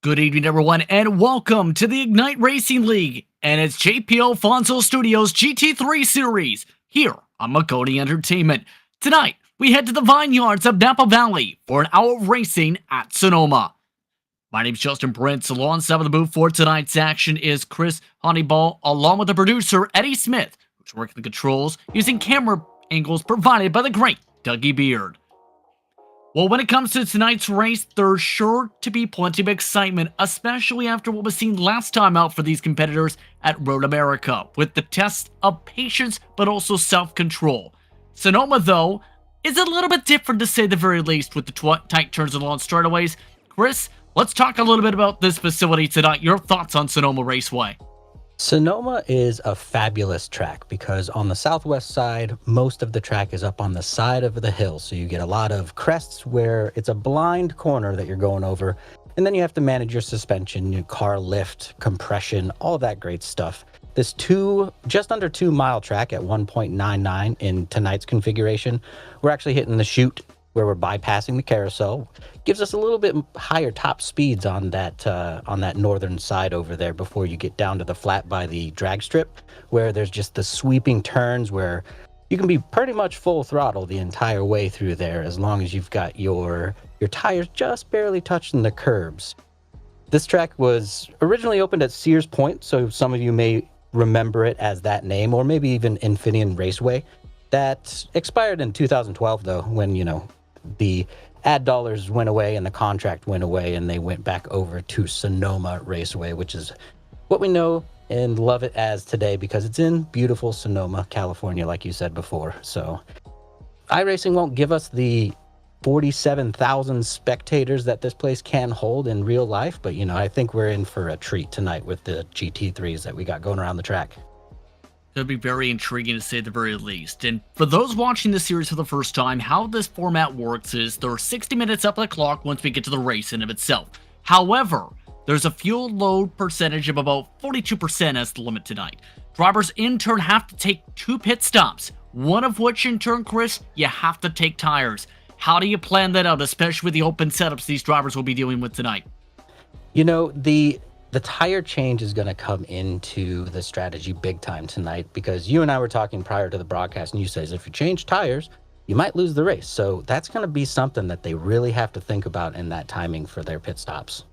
Good evening, everyone, and welcome to the Ignite Racing League and its JP Alfonso Studios GT3 series here on Maconi Entertainment. Tonight, we head to the vineyards of Napa Valley for an hour of racing at Sonoma. My name's Justin Prince. Alongside of the booth for tonight's action is Chris Honeyball, along with the producer Eddie Smith, who's working the controls using camera angles provided by the great Dougie Beard. Well, when it comes to tonight's race, there's sure to be plenty of excitement, especially after what was seen last time out for these competitors at Road America, with the test of patience but also self-control. Sonoma, though, is a little bit different to say the very least, with the tight turns and long straightaways. Chris, let's talk a little bit about this facility tonight. Your thoughts on Sonoma Raceway? Sonoma is a fabulous track because on the southwest side, most of the track is up on the side of the hill. So you get a lot of crests where it's a blind corner that you're going over. And then you have to manage your suspension, your car lift, compression, all that great stuff. This just under 2 mile track at 1.99 in tonight's configuration, we're actually hitting the chute where we're bypassing the carousel. Gives us a little bit higher top speeds on that northern side over there before you get down to the flat by the drag strip, where there's just the sweeping turns where you can be pretty much full throttle the entire way through there as long as you've got your tires just barely touching the curbs. This track was originally opened at Sears Point, so some of you may remember it as that name, or maybe even Infineon Raceway. That expired in 2012 though, when the ad dollars went away and the contract went away and they went back over to Sonoma Raceway, which is what we know and love it as today because it's in beautiful Sonoma, California, like you said before. So iRacing won't give us the 47,000 spectators that this place can hold in real life, but I think we're in for a treat tonight with the GT3s that we got going around the track. It'll be very intriguing to say the very least. And for those watching this series for the first time, how this format works is there are 60 minutes up the clock once we get to the race in of itself. However, there's a fuel load percentage of about 42% as the limit tonight. Drivers in turn have to take 2 pit stops, one of which in turn, Chris, you have to take tires. How do you plan that out, especially with the open setups these drivers will be dealing with tonight? The tire change is going to come into the strategy big time tonight because you and I were talking prior to the broadcast and you says if you change tires, you might lose the race. So that's going to be something that they really have to think about in that timing for their pit stops.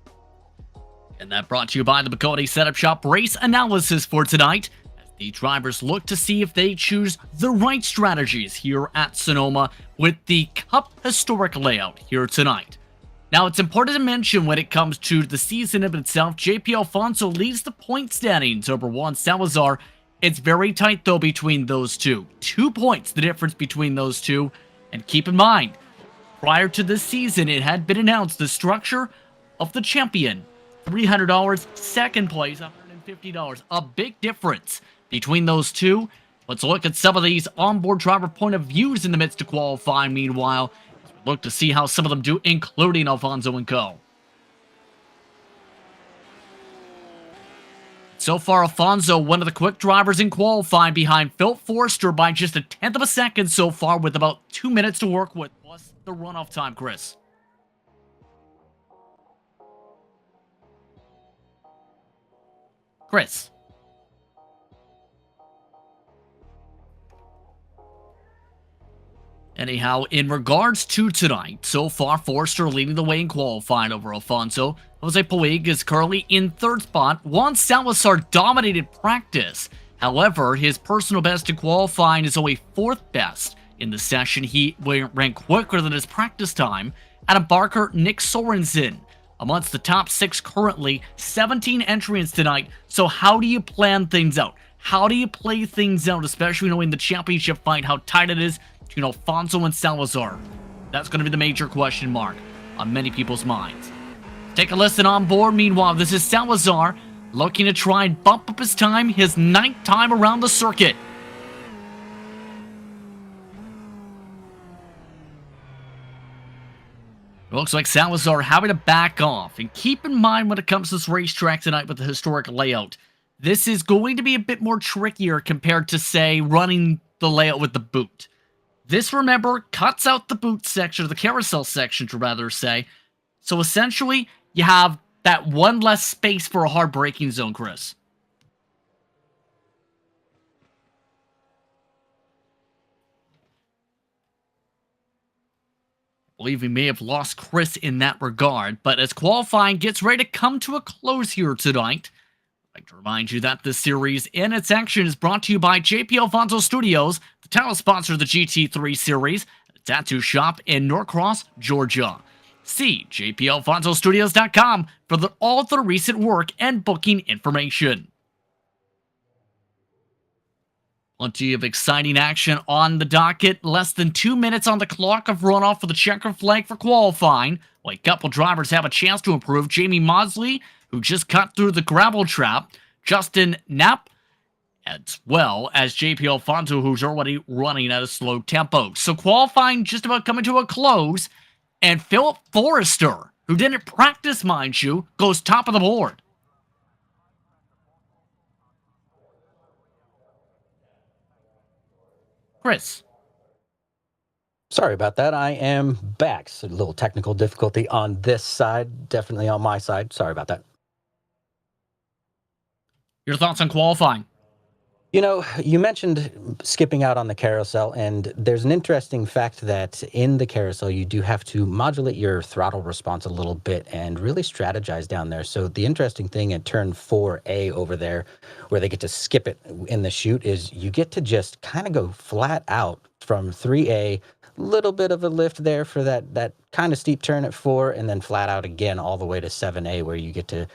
And that brought to you by the Maconi Setup Shop race analysis for tonight, as the drivers look to see if they choose the right strategies here at Sonoma with the Cup historic layout here tonight. Now, it's important to mention when it comes to the season of itself, JP Alfonso leads the point standings over Juan Salazar. It's very tight, though, between those two. 2 points, the difference between those two. And keep in mind, prior to this season, it had been announced the structure of the champion. $300, second place, $150. A big difference between those two. Let's look at some of these onboard driver point of views in the midst of qualifying, meanwhile. Look to see how some of them do, including Alfonso and co. So far, Alfonso, one of the quick drivers in qualifying behind Phil Forster by just a 1/10 of a second so far with about 2 minutes to work with, plus the runoff time, Chris. Chris. Anyhow, in regards to tonight, so far Forster leading the way in qualifying over Alfonso. Jose Puig is currently in 3rd spot. Juan Salazar dominated practice. However, his personal best in qualifying is only 4th best in the session. He ran quicker than his practice time. Adam Barker, Nick Sorensen. Amongst the top 6 currently, 17 entrants tonight. So how do you plan things out? How do you play things out, especially knowing the championship fight, how tight it is between Alfonso and Salazar? That's going to be the major question mark on many people's minds. Take a listen on board. Meanwhile, this is Salazar looking to try and bump up his time, his 9th time around the circuit. It looks like Salazar having to back off. And keep in mind when it comes to this racetrack tonight with the historic layout, this is going to be a bit more trickier compared to, say, running the layout with the boot. This, remember, cuts out the boot section, or the carousel section to rather say. So essentially, you have that one less space for a hard braking zone, Chris. I believe we may have lost Chris in that regard, but as qualifying gets ready to come to a close here tonight, I'd like to remind you that this series in its action is brought to you by JP Alfonso Studios, the title sponsor of the GT3 series, a tattoo shop in Norcross, Georgia. See jpalfonsostudios.com for all the recent work and booking information. Plenty of exciting action on the docket. Less than 2 minutes on the clock of runoff for the checker flag for qualifying. While a couple drivers have a chance to improve. Jamie Mosley, who just cut through the gravel trap. Justin Knapp, as well as JP Alfonso, who's already running at a slow tempo. So qualifying just about coming to a close. And Philip Forrester, who didn't practice, mind you, goes top of the board. Chris. Sorry about that. I am back. So a little technical difficulty on this side, definitely on my side. Sorry about that. Your thoughts on qualifying? You know, you mentioned skipping out on the carousel, and there's an interesting fact that in the carousel, you do have to modulate your throttle response a little bit and really strategize down there. So the interesting thing at turn 4A over there, where they get to skip it in the chute, is you get to just kind of go flat out from 3A, little bit of a lift there for that kind of steep turn at 4, and then flat out again all the way to 7A, where you get to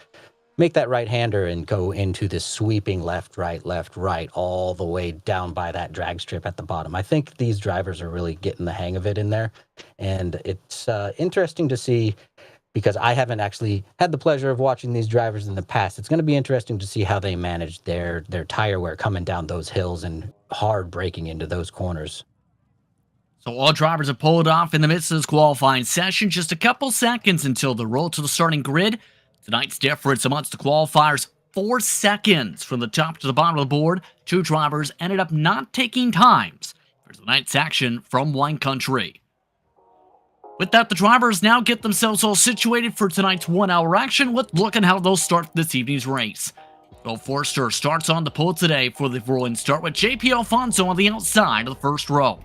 make that right-hander and go into this sweeping left, right, all the way down by that drag strip at the bottom. I think these drivers are really getting the hang of it in there. And it's interesting to see, because I haven't actually had the pleasure of watching these drivers in the past. It's going to be interesting to see how they manage their tire wear coming down those hills and hard braking into those corners. So all drivers have pulled off in the midst of this qualifying session. Just a couple seconds until the roll to the starting grid. Tonight's difference amongst the qualifiers, 4 seconds from the top to the bottom of the board. 2 drivers ended up not taking times for tonight's action from wine country. With that, the drivers now get themselves all situated for tonight's 1-hour action. Let's look at how they'll start this evening's race. Phil Forster starts on the pole today for the rolling start with JP Alfonso on the outside of the first row.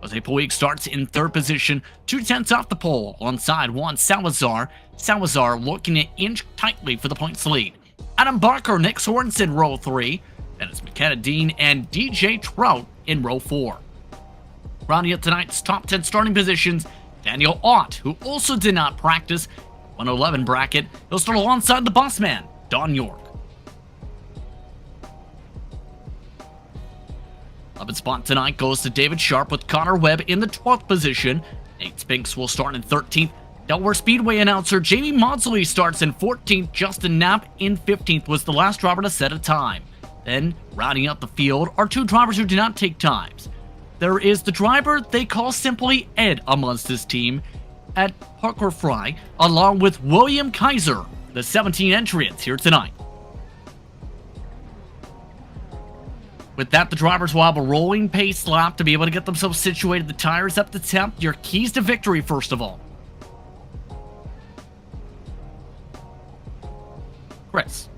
Jose Puig starts in 3rd position, 2/10 off the pole, alongside Juan Salazar. Salazar looking to inch tightly for the points lead. Adam Barker, Nick Sorensen, row 3. Then it's McKenna Dean and DJ Trout in row 4. Rounding up tonight's top 10 starting positions, Daniel Ott, who also did not practice, 111 bracket. He'll start alongside the boss man, Don York. 11th spot tonight goes to David Sharp with Connor Webb in the 12th position. Nate Spinks will start in 13th. Delaware Speedway announcer Jamie Maudsley starts in 14th. Justin Knapp in 15th was the last driver to set a time. Then, rounding out the field are 2 drivers who did not take times. There is the driver they call simply Ed amongst this team at Parker Fry, along with William Kaiser, the 17 entrants here tonight. With that, the drivers will have a rolling pace lap to be able to get themselves situated, the tires up to temp. Your keys to victory, first of all. Chris.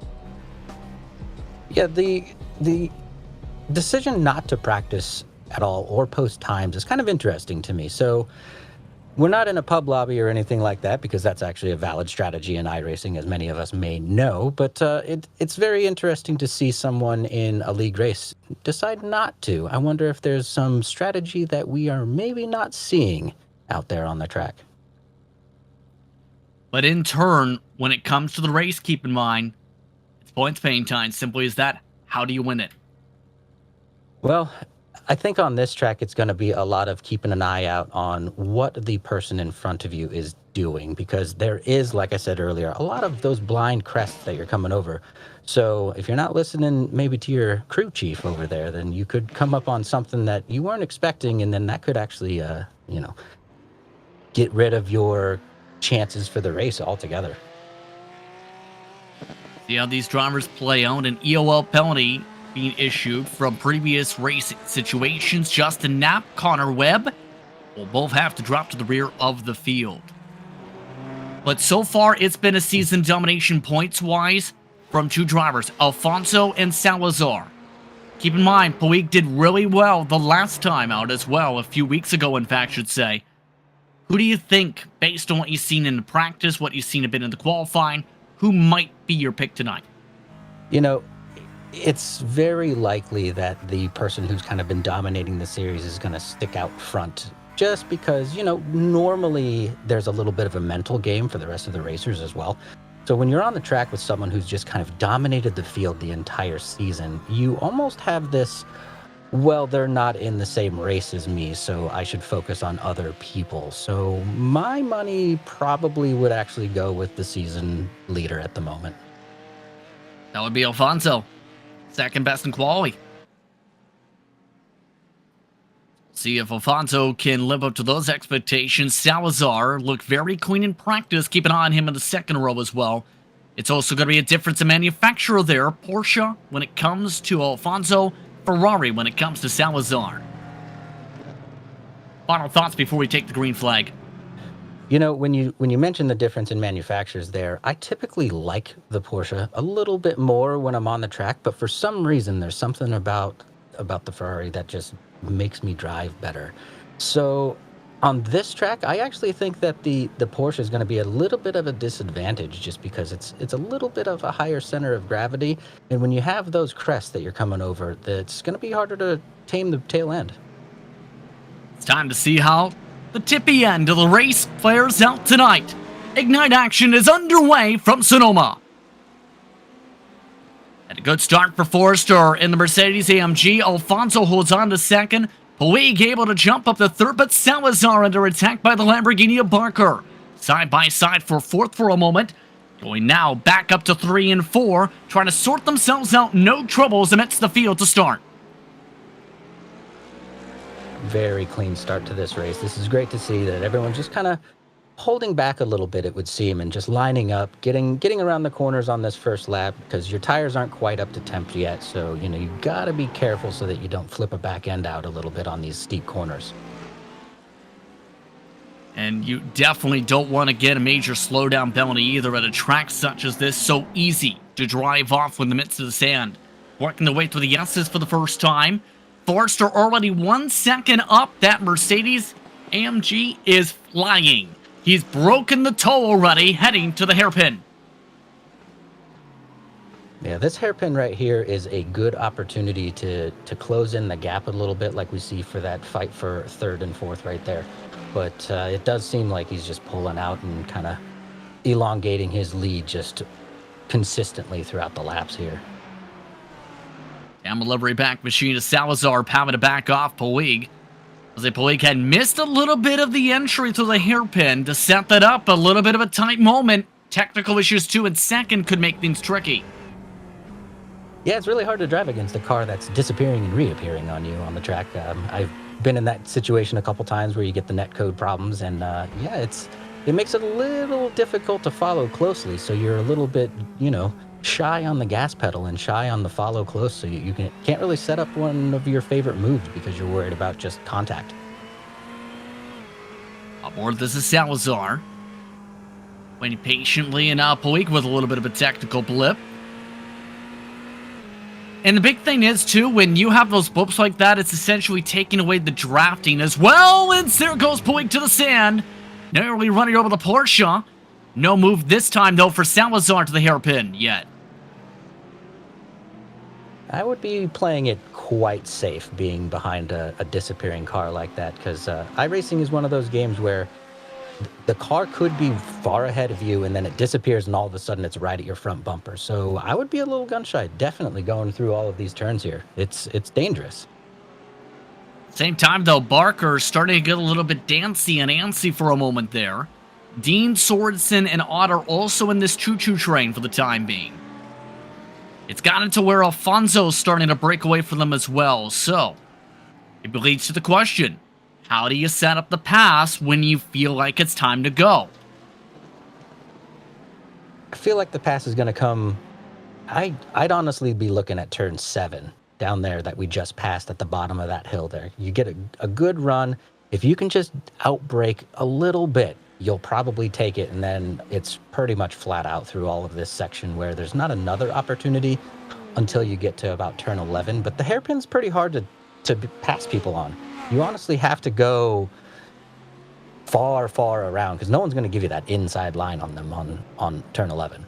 Yeah, the decision not to practice at all or post times is kind of interesting to me. So we're not in a pub lobby or anything like that, because that's actually a valid strategy in iRacing, as many of us may know. But it's very interesting to see someone in a league race decide not to. I wonder if there's some strategy that we are maybe not seeing out there on the track. But in turn, when it comes to the race, keep in mind, it's points paying time. Simply as that. How do you win it? Well, I think on this track, it's going to be a lot of keeping an eye out on what the person in front of you is doing, because there is, like I said earlier, a lot of those blind crests that you're coming over. So if you're not listening maybe to your crew chief over there, then you could come up on something that you weren't expecting, and then that could actually, get rid of your chances for the race altogether. See how these drivers play out. An EOL penalty being issued from previous race situations. Justin Knapp, Connor Webb will both have to drop to the rear of the field. But so far, it's been a season domination points-wise from two drivers, Alfonso and Salazar. Keep in mind, Puig did really well the last time out as well, a few weeks ago, in fact, should say. Who do you think, based on what you've seen in the practice, what you've seen a bit in the qualifying, who might be your pick tonight? You know, it's very likely that the person who's kind of been dominating the series is going to stick out front just because, normally there's a little bit of a mental game for the rest of the racers as well. So when you're on the track with someone who's just kind of dominated the field the entire season, you almost have this, well, they're not in the same race as me, so I should focus on other people. So my money probably would actually go with the season leader at the moment. That would be Alfonso. Second best in quality. See if Alfonso can live up to those expectations. Salazar looked very clean in practice. Keep an eye on him in the second row as well. It's also going to be a difference in manufacturer there. Porsche when it comes to Alfonso. Ferrari when it comes to Salazar. Final thoughts before we take the green flag. When you mention the difference in manufacturers there, I typically like the Porsche a little bit more when I'm on the track, but for some reason there's something about the Ferrari that just makes me drive better. So on this track, I actually think that the Porsche is going to be a little bit of a disadvantage just because it's a little bit of a higher center of gravity, and when you have those crests that you're coming over, it's going to be harder to tame the tail end. It's time to see how the tippy end of the race flares out tonight. Ignite action is underway from Sonoma. And a good start for Forrester in the Mercedes-AMG. Alfonso holds on to second. Puig able to jump up to third, but Salazar under attack by the Lamborghini of Barker. Side by side for fourth for a moment. Going now back up to 3 and 4, trying to sort themselves out. No troubles amidst the field to start. Very clean start to this race. This is great to see that everyone's just kind of holding back a little bit, it would seem, and just lining up, getting around the corners on this first lap because your tires aren't quite up to temp yet. So, you got to be careful so that you don't flip a back end out a little bit on these steep corners. And you definitely don't want to get a major slowdown penalty either at a track such as this. So easy to drive off in the midst of the sand. Working the way through the S's for the first time. Forrester already 1 second up. That Mercedes AMG is flying. He's broken the toe already, heading to the hairpin. Yeah, this hairpin right here is a good opportunity to close in the gap a little bit like we see for that fight for third and fourth right there. But it does seem like he's just pulling out and kind of elongating his lead just consistently throughout the laps here. Down the livery back machine of Salazar, having to back off Puig. As Puig had missed a little bit of the entry to the hairpin to set that up. A little bit of a tight moment. Technical issues too in second could make things tricky. Yeah, it's really hard to drive against a car that's disappearing and reappearing on you on the track. I've been in that situation a couple times where you get the netcode problems, and yeah, it makes it a little difficult to follow closely. So you're a little bit, shy on the gas pedal and shy on the follow close, so you can't really set up one of your favorite moves because you're worried about just contact. Aboard, this is Salazar. Waiting patiently, and now Puig with a little bit of a technical blip. And the big thing is, too, when you have those blips like that, it's essentially taking away the drafting as well. And there goes Puig to the sand. Narrowly running over the Porsche. No move this time, though, for Salazar to the hairpin yet. I would be playing it quite safe being behind a disappearing car like that, because iRacing is one of those games where the car could be far ahead of you and then it disappears and all of a sudden it's right at your front bumper. So I would be a little gun shy, definitely going through all of these turns here. It's dangerous. Same time, though, Barker starting to get a little bit dancy and antsy for a moment there. Dean, Sorensen, and Otter also in this choo-choo train for the time being. It's gotten to where Alfonso's starting to break away from them as well, so it leads to the question, how do you set up the pass when you feel like it's time to go? I feel like the pass is going to come, I'd honestly be looking at turn 7 down there that we just passed at the bottom of that hill there. You get a good run. If you can just outbrake a little bit, you'll probably take it, and then it's pretty much flat out through all of this section where there's not another opportunity until you get to about turn 11. But the hairpin's pretty hard to pass people on. You honestly have to go far around because no one's going to give you that inside line on them on turn 11.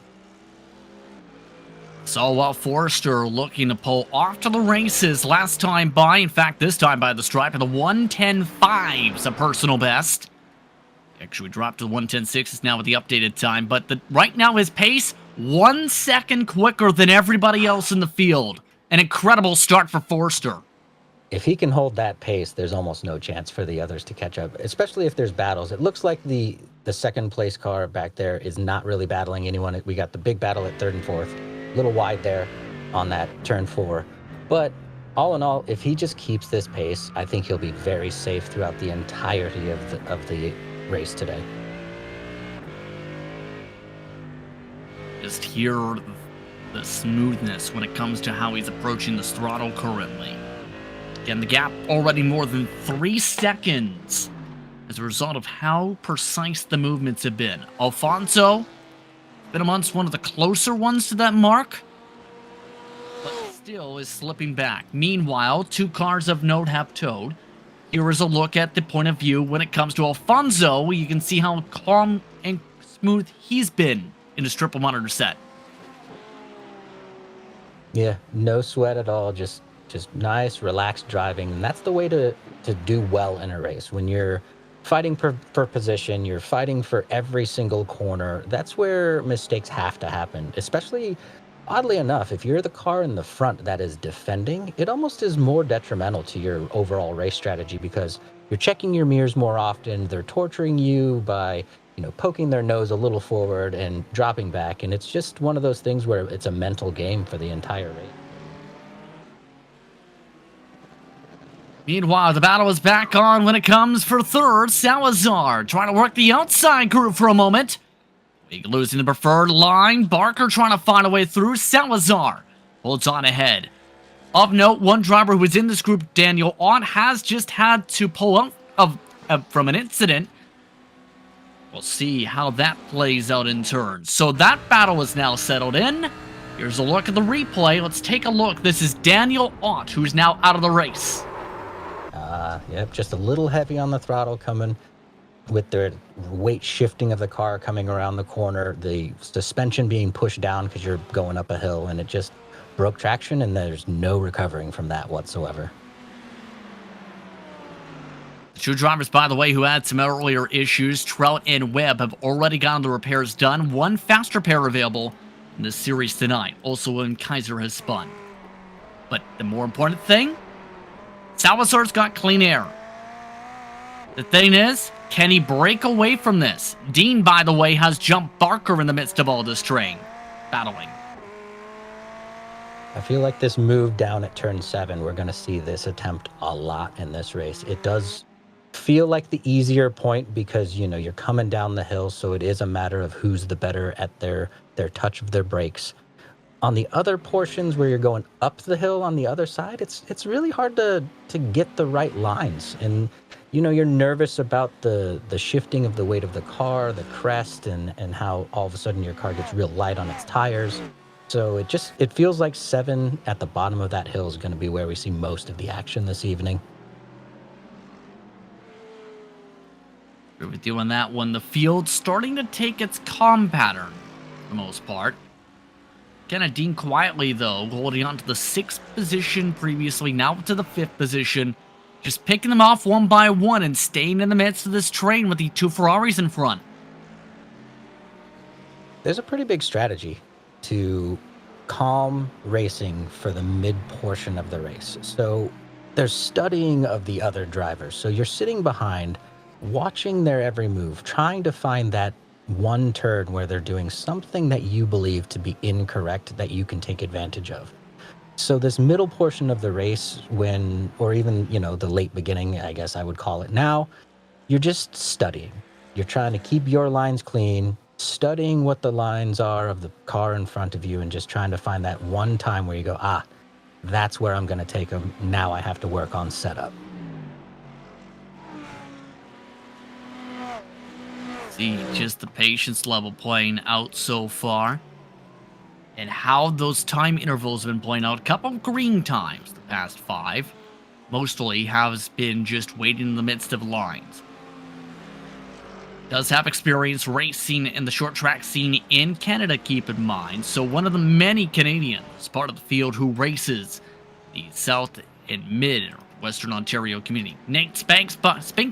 So while Forster looking to pull off to the races last time by, in fact this time by the stripe, of the 1:10.5's a personal best. Actually dropped to the 1:10.6's now with the updated time, but right now his pace 1 second quicker than everybody else in the field. An incredible start for Forster. If he can hold that pace, there's almost no chance for the others to catch up, especially if there's battles. It looks like the second place car back there is not really battling anyone. We got the big battle at third and fourth, a little wide there on that turn 4. But all in all, if he just keeps this pace, I think he'll be very safe throughout the entirety of the race today. Just hear the smoothness when it comes to how he's approaching this throttle currently. Again, the gap already more than 3 seconds as a result of how precise the movements have been. Alfonso, been amongst one of the closer ones to that mark, but still is slipping back. Meanwhile, 2 cars of note have towed. Here is a look at the point of view when it comes to Alfonso. You can see how calm and smooth he's been in his triple monitor set. Yeah, no sweat at all, just nice, relaxed driving. And that's the way to do well in a race. When you're fighting for position, you're fighting for every single corner, that's where mistakes have to happen. Especially, oddly enough, if you're the car in the front that is defending, it almost is more detrimental to your overall race strategy because you're checking your mirrors more often. They're torturing you by, poking their nose a little forward and dropping back. And it's just one of those things where it's a mental game for the entire race. Meanwhile, the battle is back on when it comes for third. Salazar trying to work the outside group for a moment. Losing the preferred line. Barker trying to find a way through. Salazar holds on ahead. Of note, one driver who was in this group, Daniel Ott, has just had to pull out from an incident. We'll see how that plays out in turns. So that battle is now settled in. Here's a look at the replay. Let's take a look. This is Daniel Ott, who's now out of the race. Yep, just a little heavy on the throttle coming with the weight shifting of the car coming around the corner, the suspension being pushed down because you're going up a hill, and it just broke traction, and there's no recovering from that whatsoever. The 2 drivers, by the way, who had some earlier issues, Trout and Webb, have already gotten the repairs done. 1 faster pair available in this series tonight, also when Kaiser has spun. But the more important thing, Salazar's got clean air. The thing is, can he break away from this? Dean, by the way, has jumped Barker in the midst of all this terrain. Battling. I feel like this move down at turn 7, we're going to see this attempt a lot in this race. It does feel like the easier point because, you're coming down the hill, so it is a matter of who's the better at their touch of their brakes. On the other portions where you're going up the hill on the other side, it's really hard to get the right lines. And, you're nervous about the shifting of the weight of the car, the crest, and how all of a sudden your car gets real light on its tires. So it feels like 7 at the bottom of that hill is going to be where we see most of the action this evening. Agree with you on that one. The field's starting to take its calm pattern for the most part. Dean quietly, though, holding on to the 6th position previously, now to the 5th position. Just picking them off one by one and staying in the midst of this train with the 2 Ferraris in front. There's a pretty big strategy to calm racing for the mid portion of the race. So there's studying of the other drivers. So you're sitting behind, watching their every move, trying to find that one turn where they're doing something that you believe to be incorrect that you can take advantage of. So this middle portion of the race, or even, the late beginning, I guess I would call it now, you're just studying. You're trying to keep your lines clean, studying what the lines are of the car in front of you, and just trying to find that one time where you go, that's where I'm going to take them. Now I have to work on setup. See just the patience level playing out so far. And how those time intervals have been playing out. A couple of green times the past 5. Mostly has been just waiting in the midst of lines. Does have experience racing in the short track scene in Canada, keep in mind. So one of the many Canadians part of the field who races the South and Mid Western Ontario community. Nate Spinks,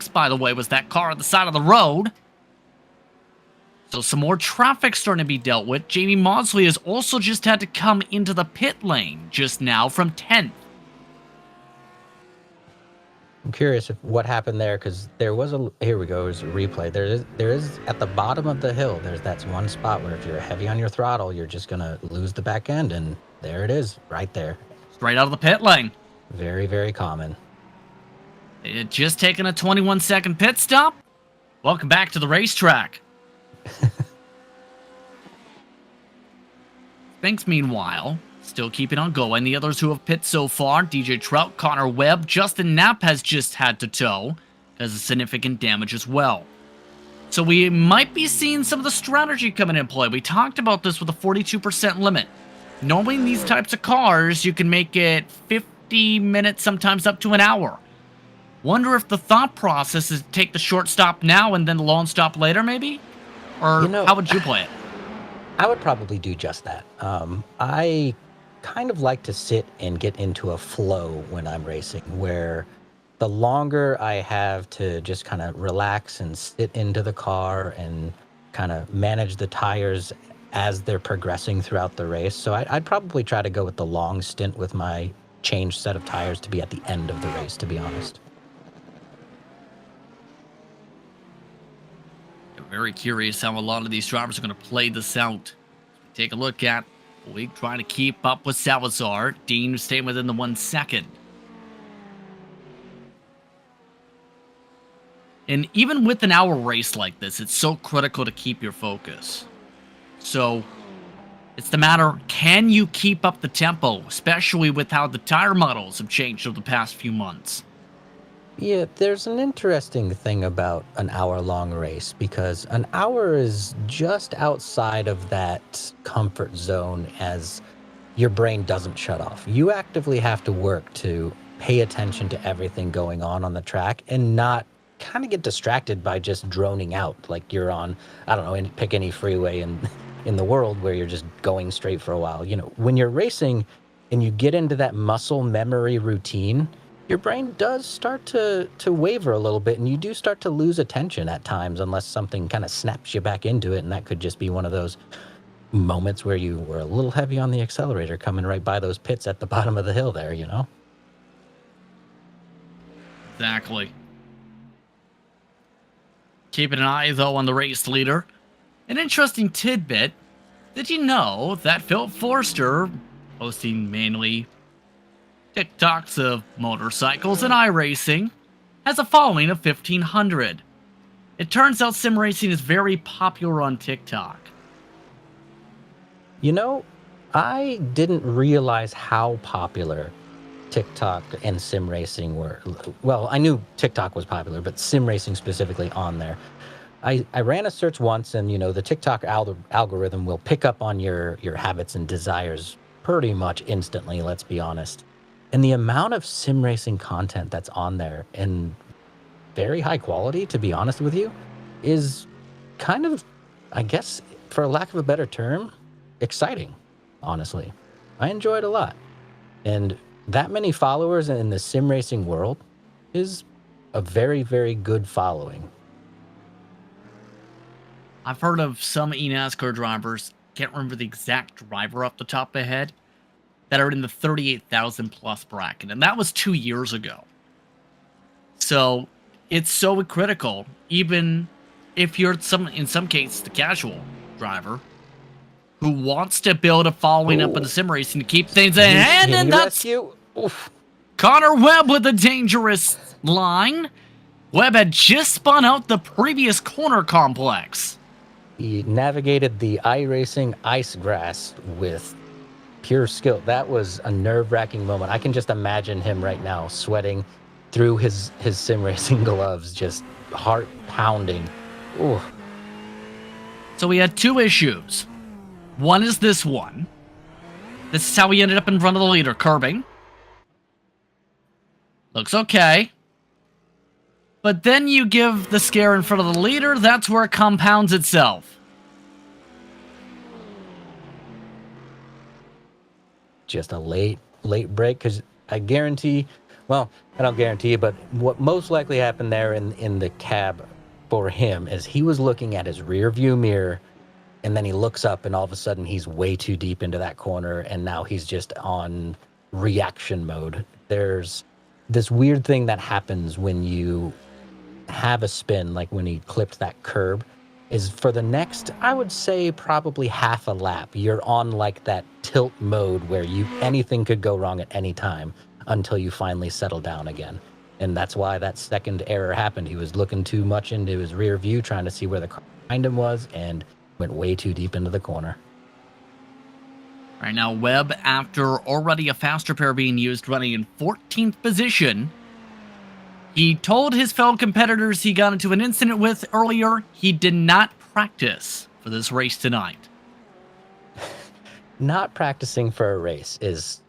by the way, was that car on the side of the road. So some more traffic starting to be dealt with. Jamie Maudsley has also just had to come into the pit lane just now from 10th. I'm curious if what happened there, because there was a, here we go, there's a replay. There is at the bottom of the hill, there's that one spot where if you're heavy on your throttle, you're just going to lose the back end, and there it is, right there. Straight out of the pit lane. Very, very common. It had just taken a 21-second pit stop. Welcome back to the racetrack. Spinks, meanwhile, still keeping on going. The others who have pit so far, DJ Trout, Connor Webb, Justin Knapp has just had to tow, has a significant damage as well. So we might be seeing some of the strategy coming in play. We talked about this with a 42% limit. Normally in these types of cars, you can make it 50 minutes, sometimes up to an hour. Wonder if the thought process is to take the short stop now and then the long stop later, maybe? Or how would you play it? I would probably do just that. I kind of like to sit and get into a flow when I'm racing, where the longer I have to just kind of relax and sit into the car and kind of manage the tires as they're progressing throughout the race. So I'd probably try to go with the long stint with my changed set of tires to be at the end of the race, to be honest. Very curious how a lot of these drivers are going to play this out. Take a look at Week trying to keep up with Salazar. Dean staying within the 1 second. And even with an hour race like this, it's so critical to keep your focus. So it's the matter, can you keep up the tempo, especially with how the tire models have changed over the past few months? Yeah, there's an interesting thing about an hour-long race, because an hour is just outside of that comfort zone as your brain doesn't shut off. You actively have to work to pay attention to everything going on the track and not kind of get distracted by just droning out like you're on, I don't know, pick any freeway in the world where you're just going straight for a while. You know, when you're racing and you get into that muscle memory routine, your brain does start to waver a little bit, and you do start to lose attention at times unless something kind of snaps you back into it, and that could just be one of those moments where you were a little heavy on the accelerator coming right by those pits at the bottom of the hill there, you know? Exactly. Keeping an eye, though, on the race leader. An interesting tidbit. Did you know that Phil Forster, posting mainly TikToks of motorcycles and iRacing, has a following of 1,500. It turns out sim racing is very popular on TikTok. You know, I didn't realize how popular TikTok and sim racing were. Well, I knew TikTok was popular, but sim racing specifically on there. I ran a search once, and, you know, the TikTok algorithm will pick up on your habits and desires pretty much instantly, let's be honest. And the amount of sim racing content that's on there, and very high quality, to be honest with you, is kind of, I guess, for lack of a better term, exciting, honestly. I enjoy it a lot. And that many followers in the sim racing world is a very, very good following. I've heard of some eNASCAR drivers, can't remember the exact driver off the top of my head, that are in the 38,000 plus bracket, and that was 2 years ago. So it's so critical, even if you're in some cases the casual driver who wants to build a following up in the sim racing to keep things in hand, and that's Connor Webb with a dangerous line. Webb had just spun out the previous corner complex. He navigated the iRacing ice grass with pure skill. That was a nerve-wracking moment. I can just imagine him right now sweating through his sim racing gloves, just heart pounding. Ooh. So we had two issues. One is this one. This is how we ended up in front of the leader, curbing. Looks okay. But then you give the scare in front of the leader, that's where it compounds itself. Just a late break, because I guarantee, well, I don't guarantee, but what most likely happened there in the cab for him is he was looking at his rear view mirror, and then he looks up and all of a sudden he's way too deep into that corner, and now he's just on reaction mode. There's this weird thing that happens when you have a spin, like when he clipped that curb, is for the next, I would say probably half a lap, you're on like that tilt mode where anything could go wrong at any time until you finally settle down again. And that's why that second error happened. He was looking too much into his rear view, trying to see where the car behind him was, and went way too deep into the corner. Right now, Webb, after already a faster pair being used, running in 14th position, he told his fellow competitors he got into an incident with earlier he did not practice for this race tonight. Not practicing for a race is...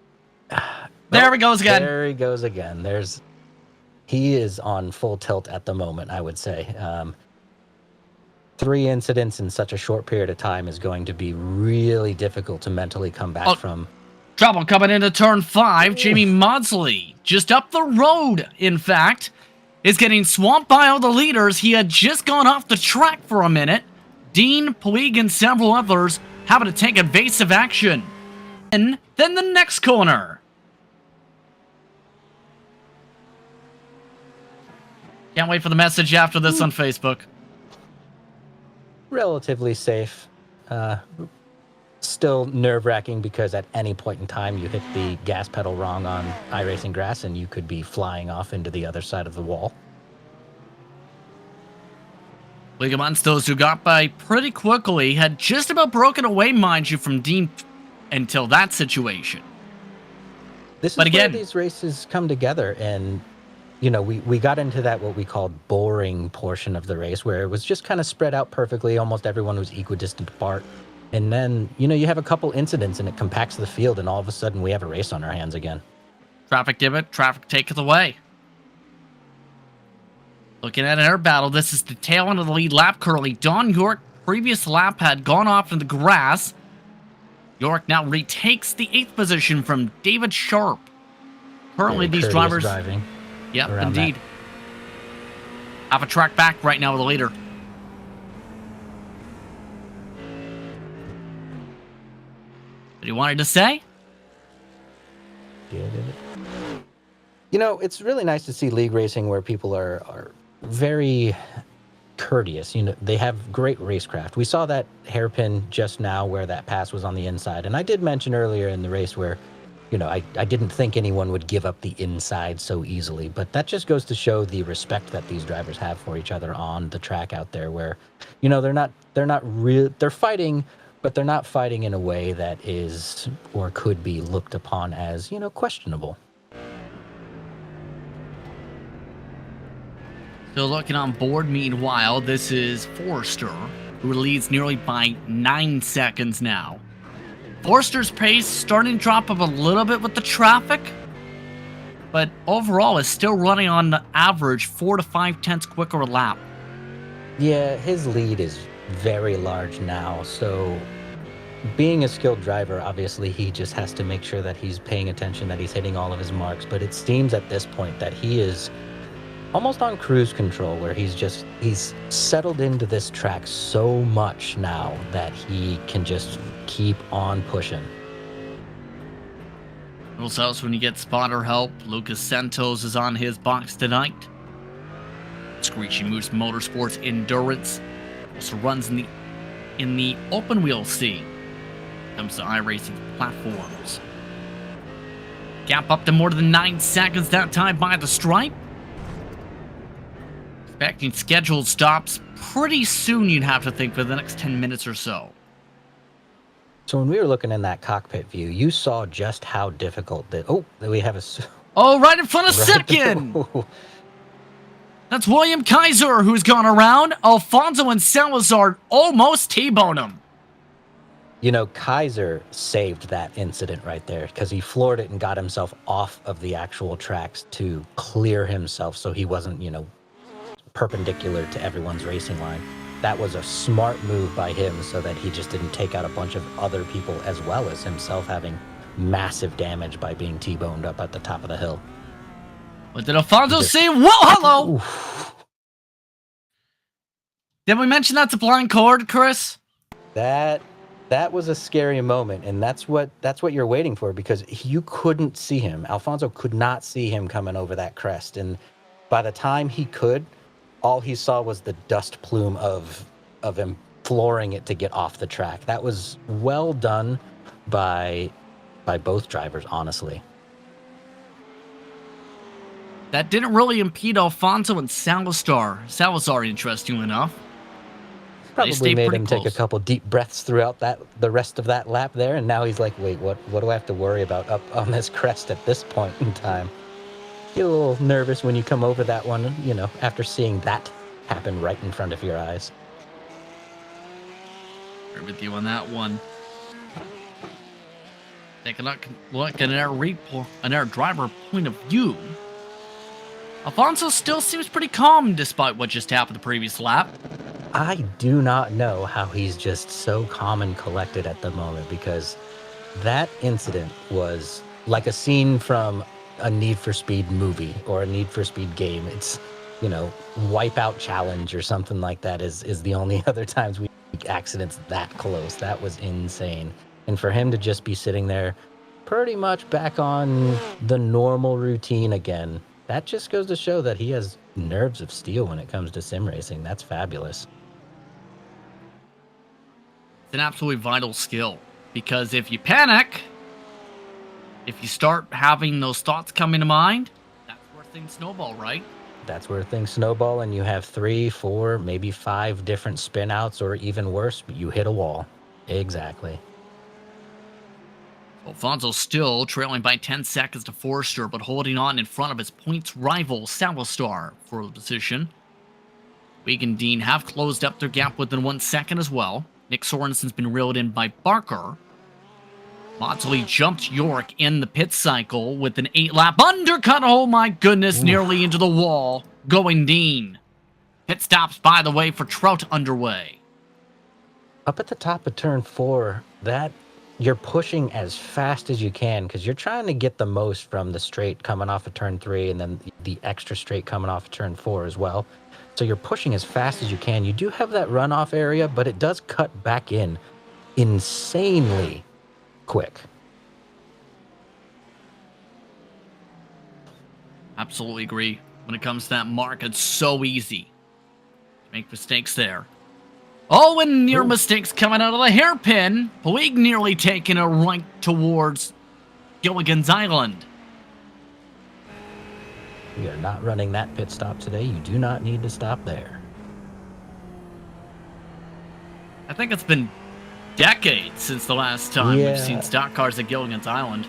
There he goes again. There he goes again. He is on full tilt at the moment, I would say. 3 incidents in such a short period of time is going to be really difficult to mentally come back from. Trouble coming into turn 5. Jamie Maudsley, just up the road, in fact, is getting swamped by all the leaders. He had just gone off the track for a minute. Dean, Puig, and several others having to take evasive action. And then the next corner. Can't wait for the message after this on Facebook. Relatively safe. Still nerve-wracking because at any point in time you hit the gas pedal wrong on iRacing grass and you could be flying off into the other side of the wall. Ligamonstos, who got by pretty quickly, had just about broken away, mind you, from Dean until that situation. This is where these races come together, and you know, we got into that what we called boring portion of the race where it was just kind of spread out perfectly. Almost everyone was equidistant apart. And then, you know, you have a couple incidents and it compacts the field, and all of a sudden we have a race on our hands again. Traffic divot, traffic taketh away. Looking at an air battle, this is the tail end of the lead lap currently. Don York, previous lap, had gone off in the grass. York now retakes the 8th position from David Sharp. Currently, these drivers... driving. Yep, indeed. Have a track back right now with the leader. What he wanted to say? You know, it's really nice to see league racing where people are very courteous. You know, they have great racecraft. We saw that hairpin just now where that pass was on the inside. And I did mention earlier in the race where, you know, I didn't think anyone would give up the inside so easily. But that just goes to show the respect that these drivers have for each other on the track out there where, you know, they're fighting, but they're not fighting in a way that is or could be looked upon as, you know, questionable. Still looking on board, meanwhile, this is Forrester, who leads nearly by 9 seconds now. Forrester's pace starting to drop up a little bit with the traffic, but overall is still running on the average 4 to 5 tenths quicker a lap. Yeah, his lead is very large now, so being a skilled driver, obviously he just has to make sure that he's paying attention, that he's hitting all of his marks, but it seems at this point that he is almost on cruise control, where he's settled into this track so much now that he can just keep on pushing. Rules else when you get spotter help. Lucas Santos is on his box tonight. Screechy Moose Motorsports Endurance also runs in the open wheel scene. Comes to iRacing platforms. Gap up to more than 9 seconds that time by the stripe. Expecting scheduled stops pretty soon, you'd have to think, for the next 10 minutes or so. So when we were looking in that cockpit view, you saw just how difficult that... Oh, we have a... Oh, right in front of second! That's William Kaiser who's gone around. Alfonso and Salazar almost T-bone him. You know, Kaiser saved that incident right there because he floored it and got himself off of the actual tracks to clear himself so he wasn't, perpendicular to everyone's racing line. That was a smart move by him so that he just didn't take out a bunch of other people as well as himself having massive damage by being T-boned up at the top of the hill. What did Alfonso say? Whoa, hello! Oof. Did we mention that's a blind cord, Chris? That was a scary moment, and that's what you're waiting for because you couldn't see him. Alfonso could not see him coming over that crest, and by the time he could, all he saw was the dust plume of him flooring it to get off the track. That was well done by both drivers, honestly. That didn't really impede Alfonso and Salazar, interestingly enough. Probably made him take a couple deep breaths throughout the rest of that lap there, and now he's like, wait, what do I have to worry about up on this crest at this point in time? Get a little nervous when you come over that one, after seeing that happen right in front of your eyes. Agree with you on that one. Take a look at our driver point of view. Alfonso still seems pretty calm despite what just happened the previous lap. I do not know how he's just so calm and collected at the moment because that incident was like a scene from a Need for Speed movie or a Need for Speed game. It's, Wipeout Challenge or something like that is the only other times we see accidents that close. That was insane. And for him to just be sitting there pretty much back on the normal routine again, that just goes to show that he has nerves of steel when it comes to sim racing. That's fabulous. It's an absolutely vital skill because if you panic, if you start having those thoughts come into mind, that's where things snowball, right? That's where things snowball, and you have 3, 4, maybe 5 different spin outs, or even worse, you hit a wall. Exactly. Alfonso still trailing by 10 seconds to Forster, but holding on in front of his points rival, Salazar, for the position. Weig and Dean have closed up their gap within 1 second as well. Nick Sorensen's been reeled in by Barker. Motley jumped York in the pit cycle with an 8-lap undercut. Oh my goodness, nearly into the wall. Going Dean. Pit stops, by the way, for Trout underway. Up at the top of turn 4, you're pushing as fast as you can because you're trying to get the most from the straight coming off of turn 3 and then the extra straight coming off of turn 4 as well. So you're pushing as fast as you can. You do have that runoff area, but it does cut back in insanely quick. Absolutely agree. When it comes to that mark, it's so easy to make mistakes there. Oh, and near mistakes coming out of the hairpin. Puig nearly taking a right towards Gilligan's Island. We are not running that pit stop today. You do not need to stop there. I think it's been decades since the last time we've seen stock cars at Gilligan's Island.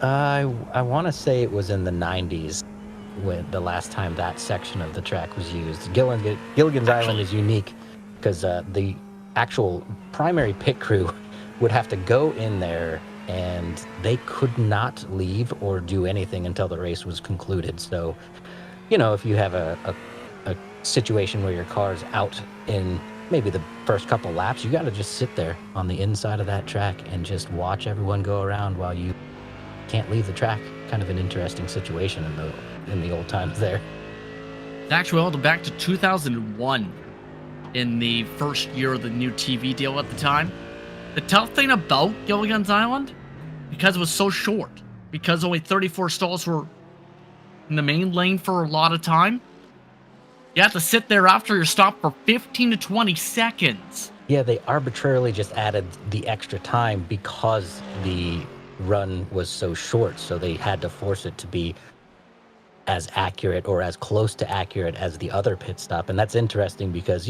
I want to say it was in the 90s when the last time that section of the track was used. Gilligan's Island is unique because the actual primary pit crew would have to go in there and they could not leave or do anything until the race was concluded. So, if you have a situation where your car's out in maybe the first couple laps, you got to just sit there on the inside of that track and just watch everyone go around while you can't leave the track. Kind of an interesting situation in the old times there. It's actually all the back to 2001 in the first year of the new TV deal at the time. The tough thing about Gilligan's Island, because it was so short, because only 34 stalls were in the main lane for a lot of time, you have to sit there after your stop for 15 to 20 seconds. Yeah, they arbitrarily just added the extra time because the run was so short, so they had to force it to be as accurate or as close to accurate as the other pit stop. And that's interesting because,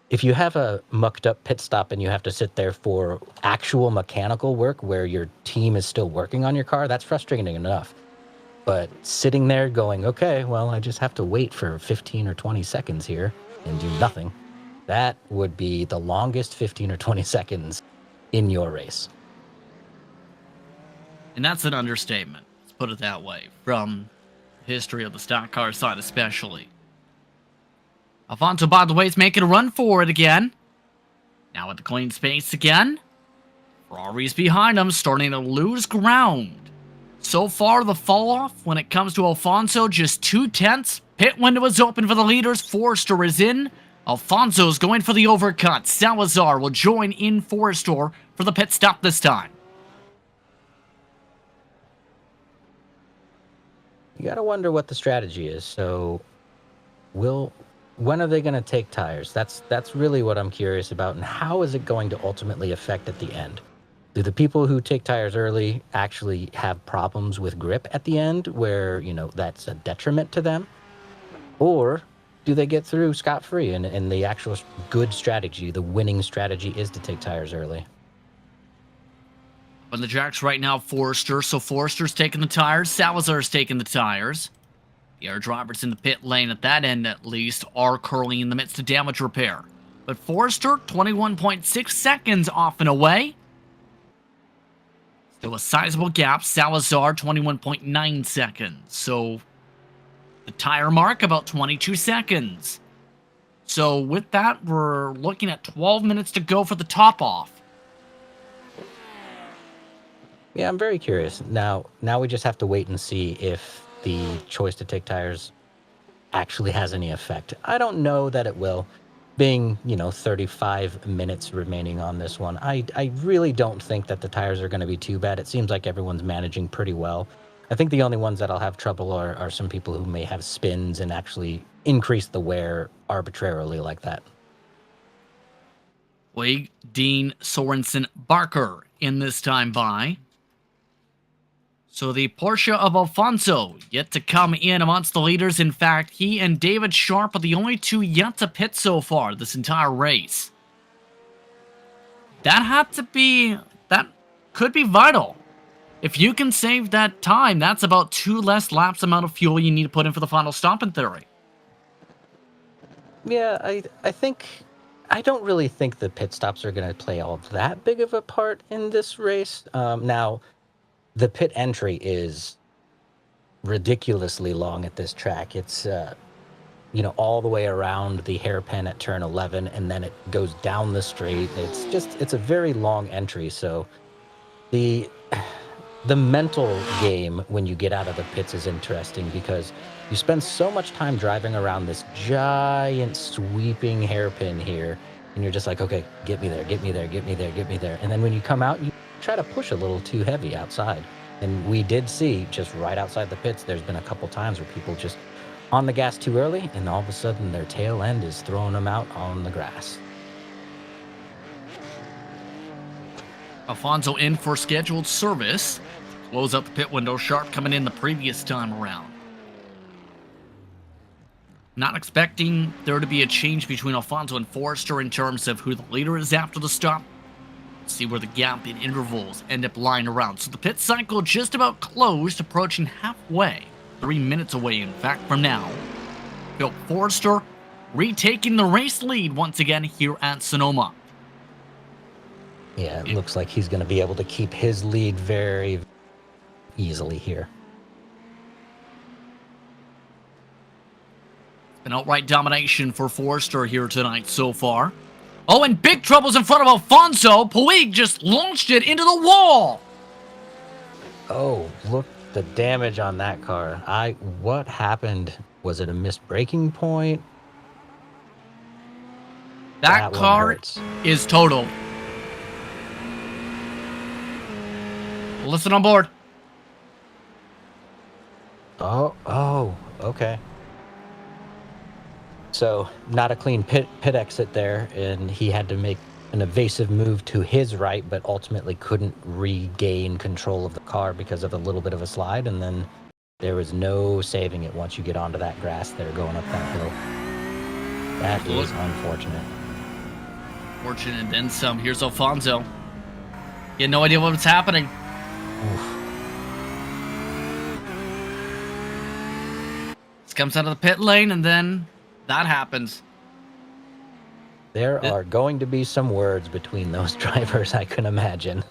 if you have a mucked up pit stop and you have to sit there for actual mechanical work where your team is still working on your car, that's frustrating enough. But sitting there going, okay, well, I just have to wait for 15 or 20 seconds here and do nothing. That would be the longest 15 or 20 seconds in your race. And that's an understatement. Let's put it that way. From history of the stock car side especially. Alfonso, by the way, is making a run for it again. Now at the clean space again. Ferrari's behind him, starting to lose ground. So far, the fall-off, when it comes to Alfonso, just 2/10. Pit window is open for the leaders. Forrester is in. Alfonso's going for the overcut. Salazar will join in Forrester for the pit stop this time. You got to wonder what the strategy is. So, when are they going to take tires? That's really what I'm curious about. And how is it going to ultimately affect at the end? Do the people who take tires early actually have problems with grip at the end where, that's a detriment to them? Or do they get through scot-free and the actual good strategy, the winning strategy is to take tires early? On the jacks right now, Forrester. So Forrester's taking the tires. Salazar's taking the tires. The air drivers in the pit lane at that end, at least, are currently in the midst of damage repair. But Forrester, 21.6 seconds off and away. Still a sizable gap. Salazar, 21.9 seconds. So the tire mark, about 22 seconds. So with that, we're looking at 12 minutes to go for the top off. Yeah, I'm very curious. Now we just have to wait and see if the choice to take tires actually has any effect. I don't know that it will. Being, 35 minutes remaining on this one, I really don't think that the tires are going to be too bad. It seems like everyone's managing pretty well. I think the only ones that I'll have trouble are some people who may have spins and actually increase the wear arbitrarily like that. Wig, Dean, Sorensen, Barker in this time by. So the Porsche of Alfonso yet to come in amongst the leaders. In fact, he and David Sharp are the only two yet to pit so far this entire race. That could be vital. If you can save that time, that's about 2 less laps amount of fuel you need to put in for the final stop in theory. Yeah, I don't really think the pit stops are going to play all that big of a part in this race. Now, the pit entry is ridiculously long at this track. It's, all the way around the hairpin at turn 11, and then it goes down the straight. It's a very long entry. So the mental game when you get out of the pits is interesting because you spend so much time driving around this giant sweeping hairpin here, and you're just like, okay, get me there, get me there, get me there, get me there. And then when you come out, you try to push a little too heavy outside. And we did see just right outside the pits, there's been a couple times where people just on the gas too early, and all of a sudden their tail end is throwing them out on the grass. Alfonso in for scheduled service. Close up the pit window. Sharp coming in the previous time around. Not expecting there to be a change between Alfonso and Forrester in terms of who the leader is after the stop. See where the gap in intervals end up lying around. So the pit cycle just about closed, approaching halfway. 3 minutes away, in fact, from now. Bill Forrester retaking the race lead once again here at Sonoma. Yeah, it looks like he's going to be able to keep his lead very easily here. An outright domination for Forrester here tonight so far. Oh, and big troubles in front of Alfonso. Puig just launched it into the wall. Oh, look the damage on that car. What happened? Was it a missed braking point? That car is totaled. Listen on board. Oh, okay. So not a clean pit exit there, and he had to make an evasive move to his right, but ultimately couldn't regain control of the car because of a little bit of a slide, and then there was no saving it once you get onto that grass there going up that hill. That is unfortunate. Fortunate and then some. Here's Alfonso. He had no idea what was happening. Oof. comes out of the pit lane, and then that happens. There are going to be some words between those drivers, I can imagine.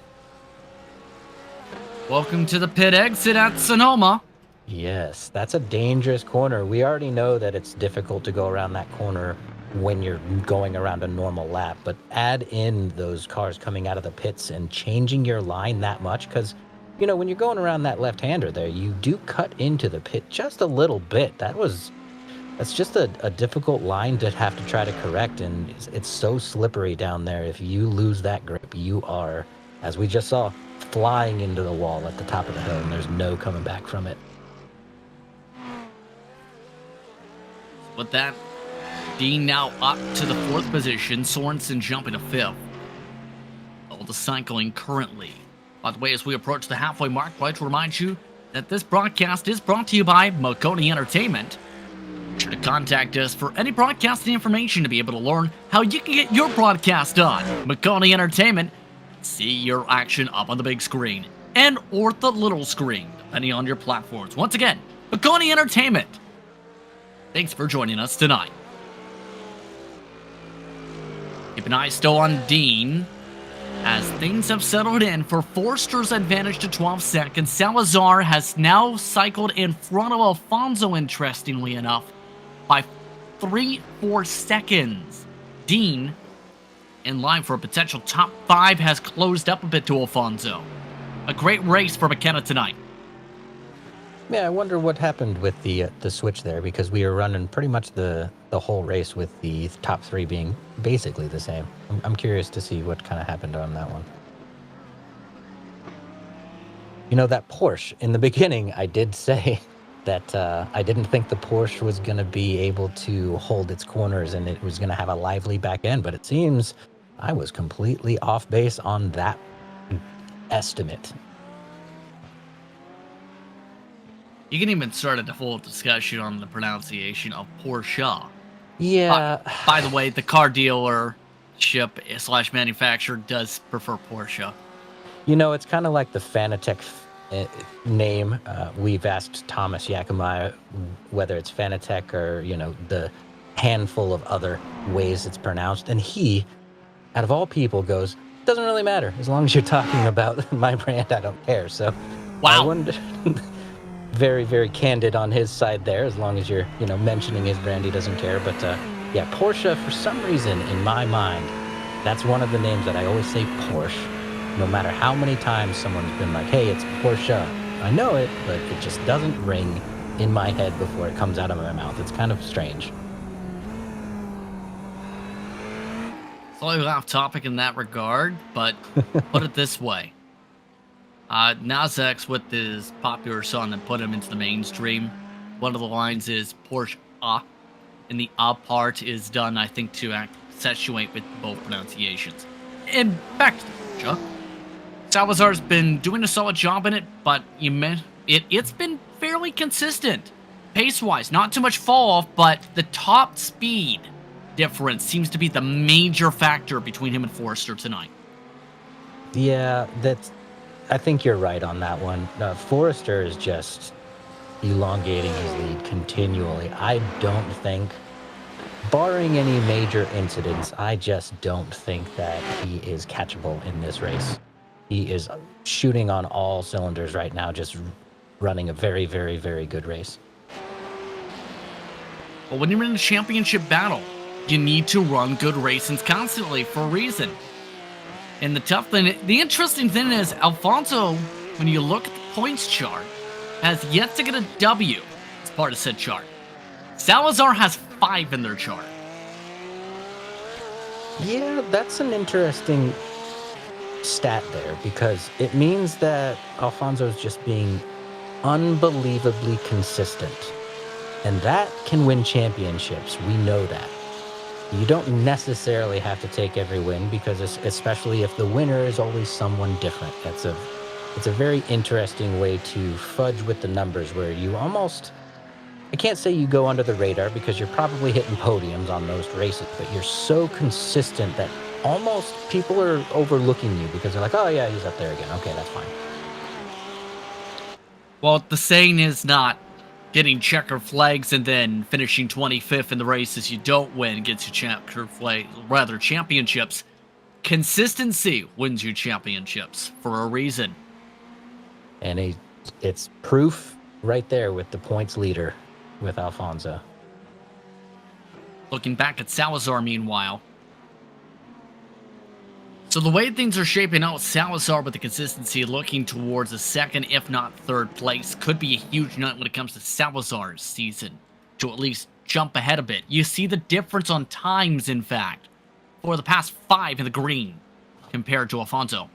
Welcome to the pit exit at Sonoma. Yes, that's a dangerous corner. We already know that it's difficult to go around that corner when you're going around a normal lap, but add in those cars coming out of the pits and changing your line that much, because, you know, when you're going around that left-hander there, you do cut into the pit just a little bit. That's just a difficult line to have to try to correct, and it's so slippery down there. If you lose that grip, you are, as we just saw, flying into the wall at the top of the hill, and there's no coming back from it. With that, Dean now up to the 4th position, Sorensen jumping to 5th. All the cycling currently. By the way, as we approach the halfway mark, I'd like to remind you that this broadcast is brought to you by Maconi Entertainment. Be sure to contact us for any broadcasting information to be able to learn how you can get your broadcast on. Maconi Entertainment, see your action up on the big screen and or the little screen, depending on your platforms. Once again, Maconi Entertainment. Thanks for joining us tonight. Keep an eye still on Dean as things have settled in for Forster's advantage to 12 seconds. Salazar has now cycled in front of Alfonso, interestingly enough, by 3-4 seconds. Dean, in line for a potential top 5, has closed up a bit to Alfonso. A great race for McKenna tonight. Yeah, I wonder what happened with the switch there, because we were running pretty much the whole race with the top 3 being basically the same. I'm curious to see what kind of happened on that one. You know, that Porsche, in the beginning, I did say that I didn't think the Porsche was going to be able to hold its corners and it was going to have a lively back end, but it seems I was completely off base on that estimate. You can even start a full discussion on the pronunciation of Porsche. Yeah. By the way, the car dealership / manufacturer does prefer Porsche. You know, it's kind of like the Fanatec name. We've asked Thomas Yakima whether it's Fanatec or, you know, the handful of other ways it's pronounced. And he, out of all people, goes, doesn't really matter. As long as you're talking about my brand, I don't care. So, wow. I wonder... Very, very candid on his side there. As long as you're, you know, mentioning his brand, he doesn't care. But yeah, Porsche, for some reason, in my mind, that's one of the names that I always say Porsche. No matter how many times someone's been like, hey, it's Porsche. I know it, but it just doesn't ring in my head before it comes out of my mouth. It's kind of strange. Slightly off topic in that regard, but put it this way. Nazex, with his popular song that put him into the mainstream, one of the lines is Porsche, and the part is done, I think, to accentuate with both pronunciations. And back to the Porsche. Salazar's been doing a solid job in it, but it's been fairly consistent. Pace-wise, not too much fall-off, but the top speed difference seems to be the major factor between him and Forster tonight. Yeah, I think you're right on that one. Forrester is just elongating his lead continually. I don't think, barring any major incidents, I just don't think that he is catchable in this race. He is shooting on all cylinders right now, just running a very, very, very good race. But when you're in a championship battle, you need to run good races constantly for a reason. And the interesting thing is, Alfonso, when you look at the points chart, has yet to get a W as part of said chart. Salazar has 5 in their chart. Yeah, that's an interesting stat there, because it means that Alfonso's just being unbelievably consistent. And that can win championships. We know that. You don't necessarily have to take every win, because especially if the winner is always someone different. It's a very interesting way to fudge with the numbers, where you almost, I can't say you go under the radar, because you're probably hitting podiums on most races, but you're so consistent that almost people are overlooking you because they're like, oh yeah, he's up there again. Okay, that's fine. Well, the saying is not getting checker flags and then finishing 25th in the races you don't win gets you checker flag, rather championships. Consistency wins you championships for a reason. And it's proof right there with the points leader with Alfonso. Looking back at Salazar, meanwhile. So the way things are shaping out, Salazar with the consistency looking towards a second, if not third place, could be a huge night when it comes to Salazar's season, to at least jump ahead a bit. You see the difference on times, in fact, for the past 5 in the green compared to Alfonso.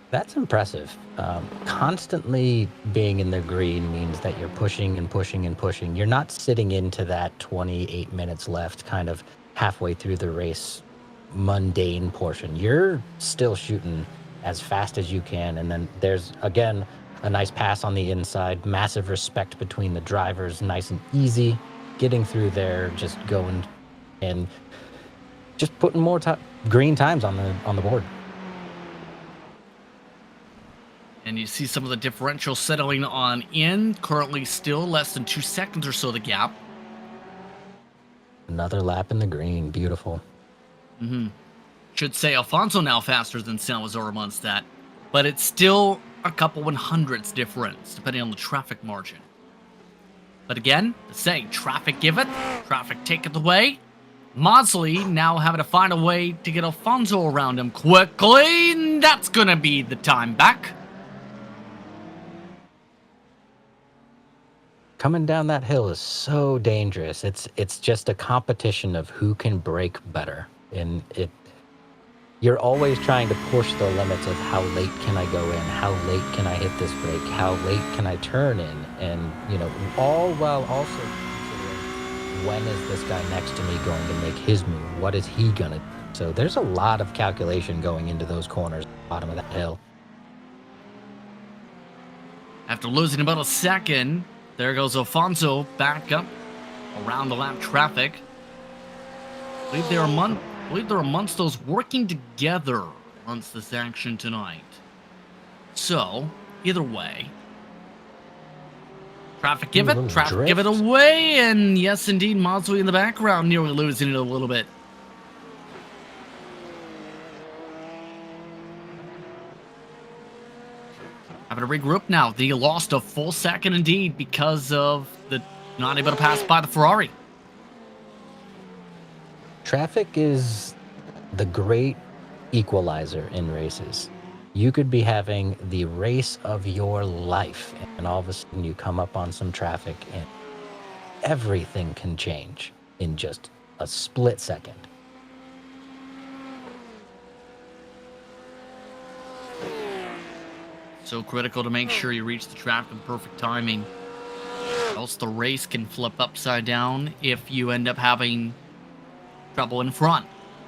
That's impressive. Constantly being in the green means that you're pushing and pushing and pushing. You're not sitting into that 28 minutes left kind of halfway through the race mundane portion. You're still shooting as fast as you can, and then there's again a nice pass on the inside, massive respect between the drivers, nice and easy getting through there, just going and just putting more green times on the board. And you see some of the differential settling on in, currently still less than 2 seconds or so the gap. Another lap in the green, beautiful. Should say Alfonso now faster than Salazar amongst that, but it's still a couple 100ths difference, depending on the traffic margin. But again, the saying, traffic give it, traffic take it away. Mosley now having to find a way to get Alfonso around him quickly, and that's gonna be the time back. Coming down that hill is so dangerous. It's just a competition of who can brake better. And you're always trying to push the limits of how late can I go in, how late can I hit this brake, how late can I turn in, and all while also considering when is this guy next to me going to make his move, what is he gonna do? So there's a lot of calculation going into those corners at the bottom of that hill. After losing about a second, there goes Alfonso back up around the lap traffic. I believe they're amongst those working together amongst this action tonight. So, either way, traffic give it, traffic give it away, and yes, indeed, Mosley in the background nearly losing it a little bit. Having to regroup now. They lost a full second indeed because of the not able to pass by the Ferrari. Traffic is the great equalizer in races. You could be having the race of your life, and all of a sudden you come up on some traffic, and everything can change in just a split second. So critical to make sure you reach the track with perfect timing. Else the race can flip upside down if you end up having trouble in front.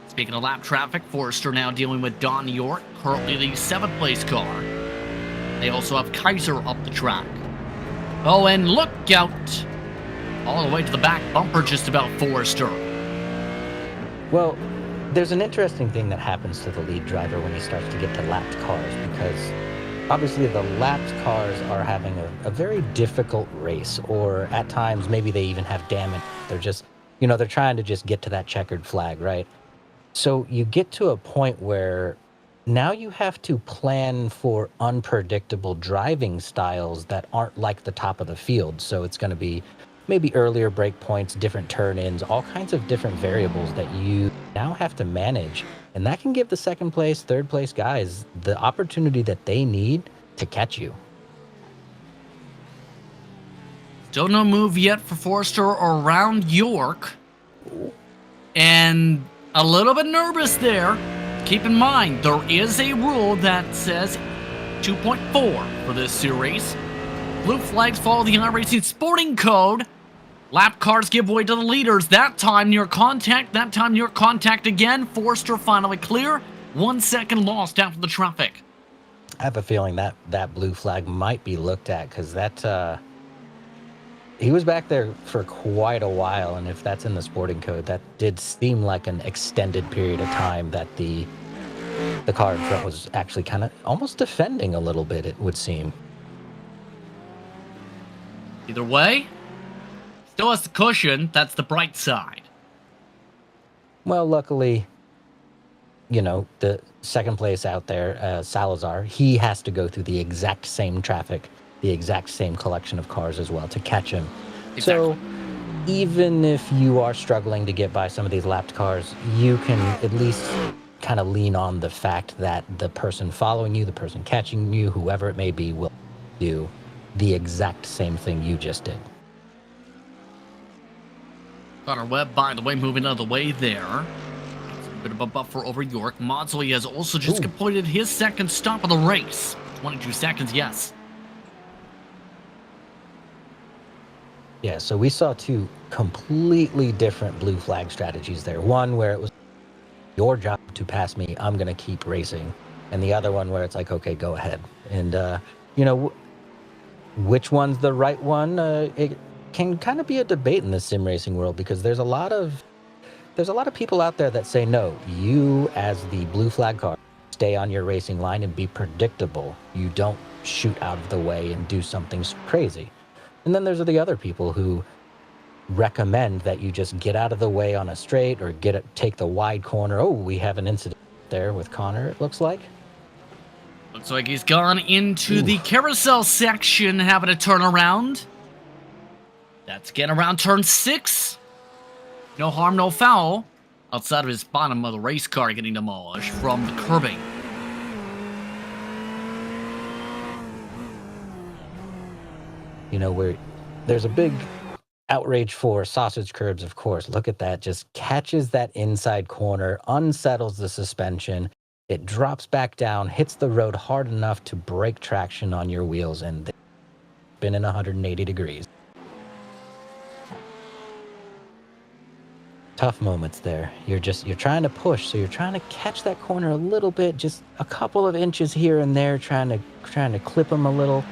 Speaking of lap traffic, Forrester now dealing with Don York, currently the 7th place car. They also have Kaiser up the track. Oh, and look out! All the way to the back bumper just about Forrester. Well, there's an interesting thing that happens to the lead driver when he starts to get to lapped cars, because obviously the lapped cars are having a very difficult race, or at times maybe they even have damage. They're just, they're trying to just get to that checkered flag, right? So you get to a point where now you have to plan for unpredictable driving styles that aren't like the top of the field. So it's going to be maybe earlier break points, different turn-ins, all kinds of different variables that you now have to manage. And that can give the 2nd place, 3rd place guys the opportunity that they need to catch you. Still no move yet for Forrester around York. And a little bit nervous there. Keep in mind, there is a rule that says 2.4 for this series. Blue flags follow the iRacing sporting code. Lap cars give way to the leaders. That time near contact. That time near contact again. Forrester finally clear. 1 second lost after the traffic. I have a feeling that blue flag might be looked at, because he was back there for quite a while, and if that's in the sporting code, that did seem like an extended period of time that the car in front was actually kind of almost defending a little bit, it would seem. Either way, still has the cushion. That's the bright side. Well, luckily, you know, the second place out there, Salazar, he has to go through the exact same traffic, the exact same collection of cars as well to catch him. Exactly. So even if you are struggling to get by some of these lapped cars, you can at least kind of lean on the fact that the person following you, the person catching you, whoever it may be, will do the exact same thing you just did. Connor Webb, by the way, moving out of the way there. A bit of a buffer over York. Maudsley has also just completed his second stop of the race. 22 seconds, yes. Yeah, so we saw two completely different blue flag strategies there. One where it was your job to pass me, I'm going to keep racing. And the other one where it's like, okay, go ahead. And, you know, which one's the right one? It can kind of be a debate in the sim racing world because there's a lot of people out there that say, no, you as the blue flag car, stay on your racing line and be predictable. You don't shoot out of the way and do something crazy. And then there's the other people who recommend that you just get out of the way on a straight or take the wide corner. Oh, we have an incident there with Connor, it looks like. Looks like he's gone into the carousel section, having a turnaround. That's getting around turn 6. No harm, no foul. Outside of his bottom of the race car getting demolished from the curbing. You know, there's a big outrage for sausage curbs, of course. Look at that. Just catches that inside corner, unsettles the suspension. It drops back down, hits the road hard enough to break traction on your wheels, and they spin in 180 degrees. Tough moments there. You're trying to push, so you're trying to catch that corner a little bit, just a couple of inches here and there, trying to clip them a little.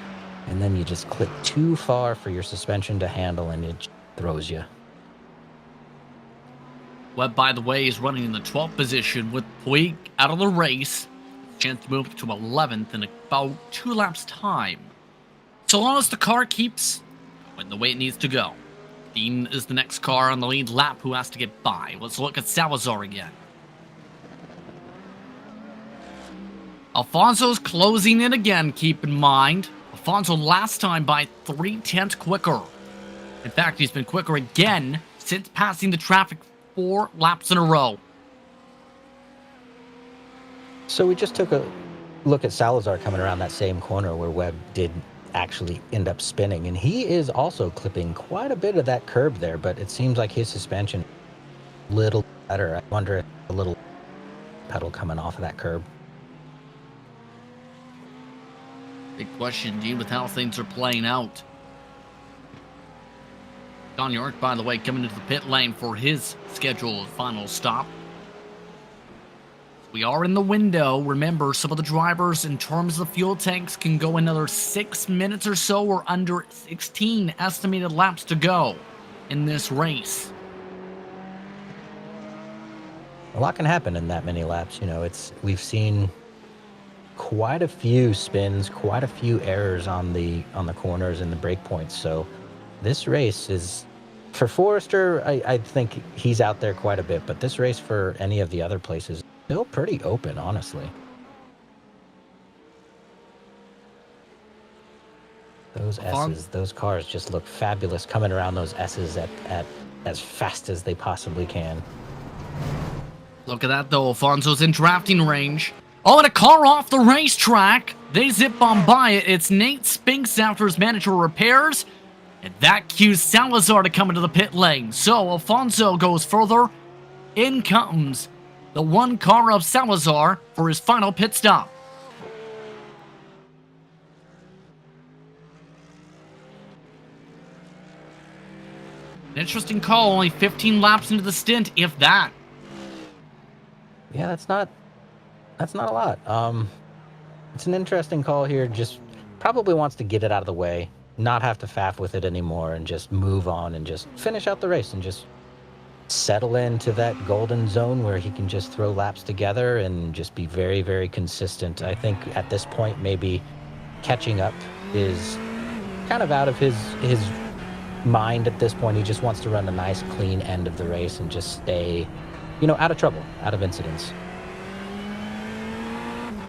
And then you just clip too far for your suspension to handle, and it throws you. Webb, by the way, is running in the 12th position with Puig out of the race. Chance to move to 11th in about 2 laps' time. So long as the car keeps going the way it needs to go. Dean is the next car on the lead lap who has to get by. Let's look at Salazar again. Alfonso's closing in again, keep in mind. Alfonso last time by 3/10 quicker. In fact, he's been quicker again since passing the traffic 4 laps in a row. So we just took a look at Salazar coming around that same corner where Webb did actually end up spinning, and he is also clipping quite a bit of that curb there, but it seems like his suspension a little better. I wonder if a little pedal coming off of that curb. Big question, indeed, with how things are playing out. Don York, by the way, coming into the pit lane for his scheduled final stop. We are in the window. Remember, some of the drivers, in terms of fuel tanks, can go another 6 minutes or so, or under 16 estimated laps to go in this race. A lot can happen in that many laps. You know, we've seen quite a few spins, quite a few errors on the corners and the break points. So this race is, for Forrester, I think he's out there quite a bit, but this race for any of the other places, still pretty open, honestly. Those S's, those cars just look fabulous coming around those S's at as fast as they possibly can. Look at that, though. Alfonso's in drafting range. Oh, and a car off the racetrack. They zip on by it. It's Nate Spinks after his manager repairs. And that cues Salazar to come into the pit lane. So Alfonso goes further. In comes the one car of Salazar for his final pit stop. An interesting call. Only 15 laps into the stint, if that. Yeah, that's not a lot. It's an interesting call here. Just probably wants to get it out of the way, not have to faff with it anymore, and just move on and just finish out the race and just settle into that golden zone where he can just throw laps together and just be very, very consistent. I think at this point, maybe catching up is kind of out of his mind at this point. He just wants to run a nice, clean end of the race and just stay, out of trouble, out of incidents.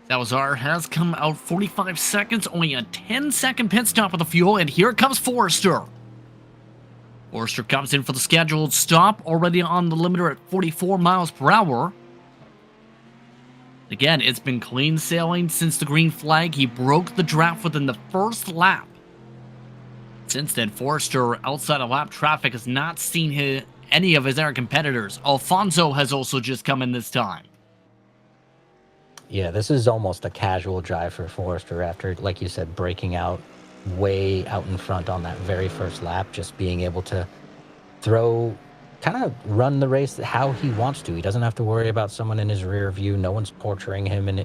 Salazar has come out 45 seconds, only a 10-second pit stop with the fuel, and here comes Forrester. Forrester comes in for the scheduled stop, already on the limiter at 44 miles per hour. Again, it's been clean sailing since the green flag. He broke the draft within the first lap. Since then, Forrester, outside of lap traffic, has not seen any of his air competitors. Alfonso has also just come in this time. Yeah, this is almost a casual drive for Forrester after, like you said, breaking out way out in front on that very first lap, just being able to kind of run the race how he wants to. He doesn't have to worry about someone in his rear view. No one's torturing him in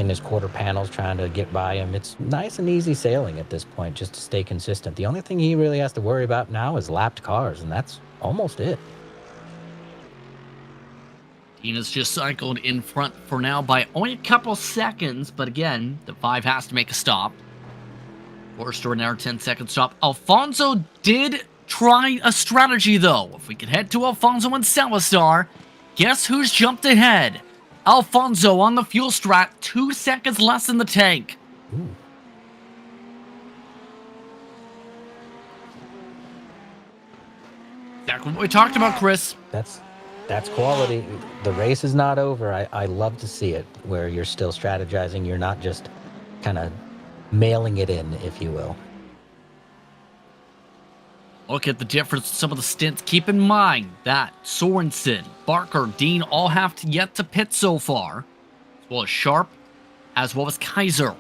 his quarter panels trying to get by him. It's nice and easy sailing at this point, just to stay consistent. The only thing he really has to worry about now is lapped cars, and that's almost it. Tina's just cycled in front for now by only a couple seconds, but again, the 5 has to make a stop. Forrester an hour 10-second stop. Alfonso did try a strategy, though. If we could head to Alfonso and Salazar, guess who's jumped ahead? Alfonso on the fuel strat, 2 seconds less in the tank. Ooh. Exactly what we talked about, Chris. That's quality. The race is not over. I love to see it, where you're still strategizing. You're not just kind of mailing it in, if you will. Look at the difference in some of the stints. Keep in mind that Sorensen, Barker, Dean all have yet to pit so far, as well as Sharp, as well as Kaiser.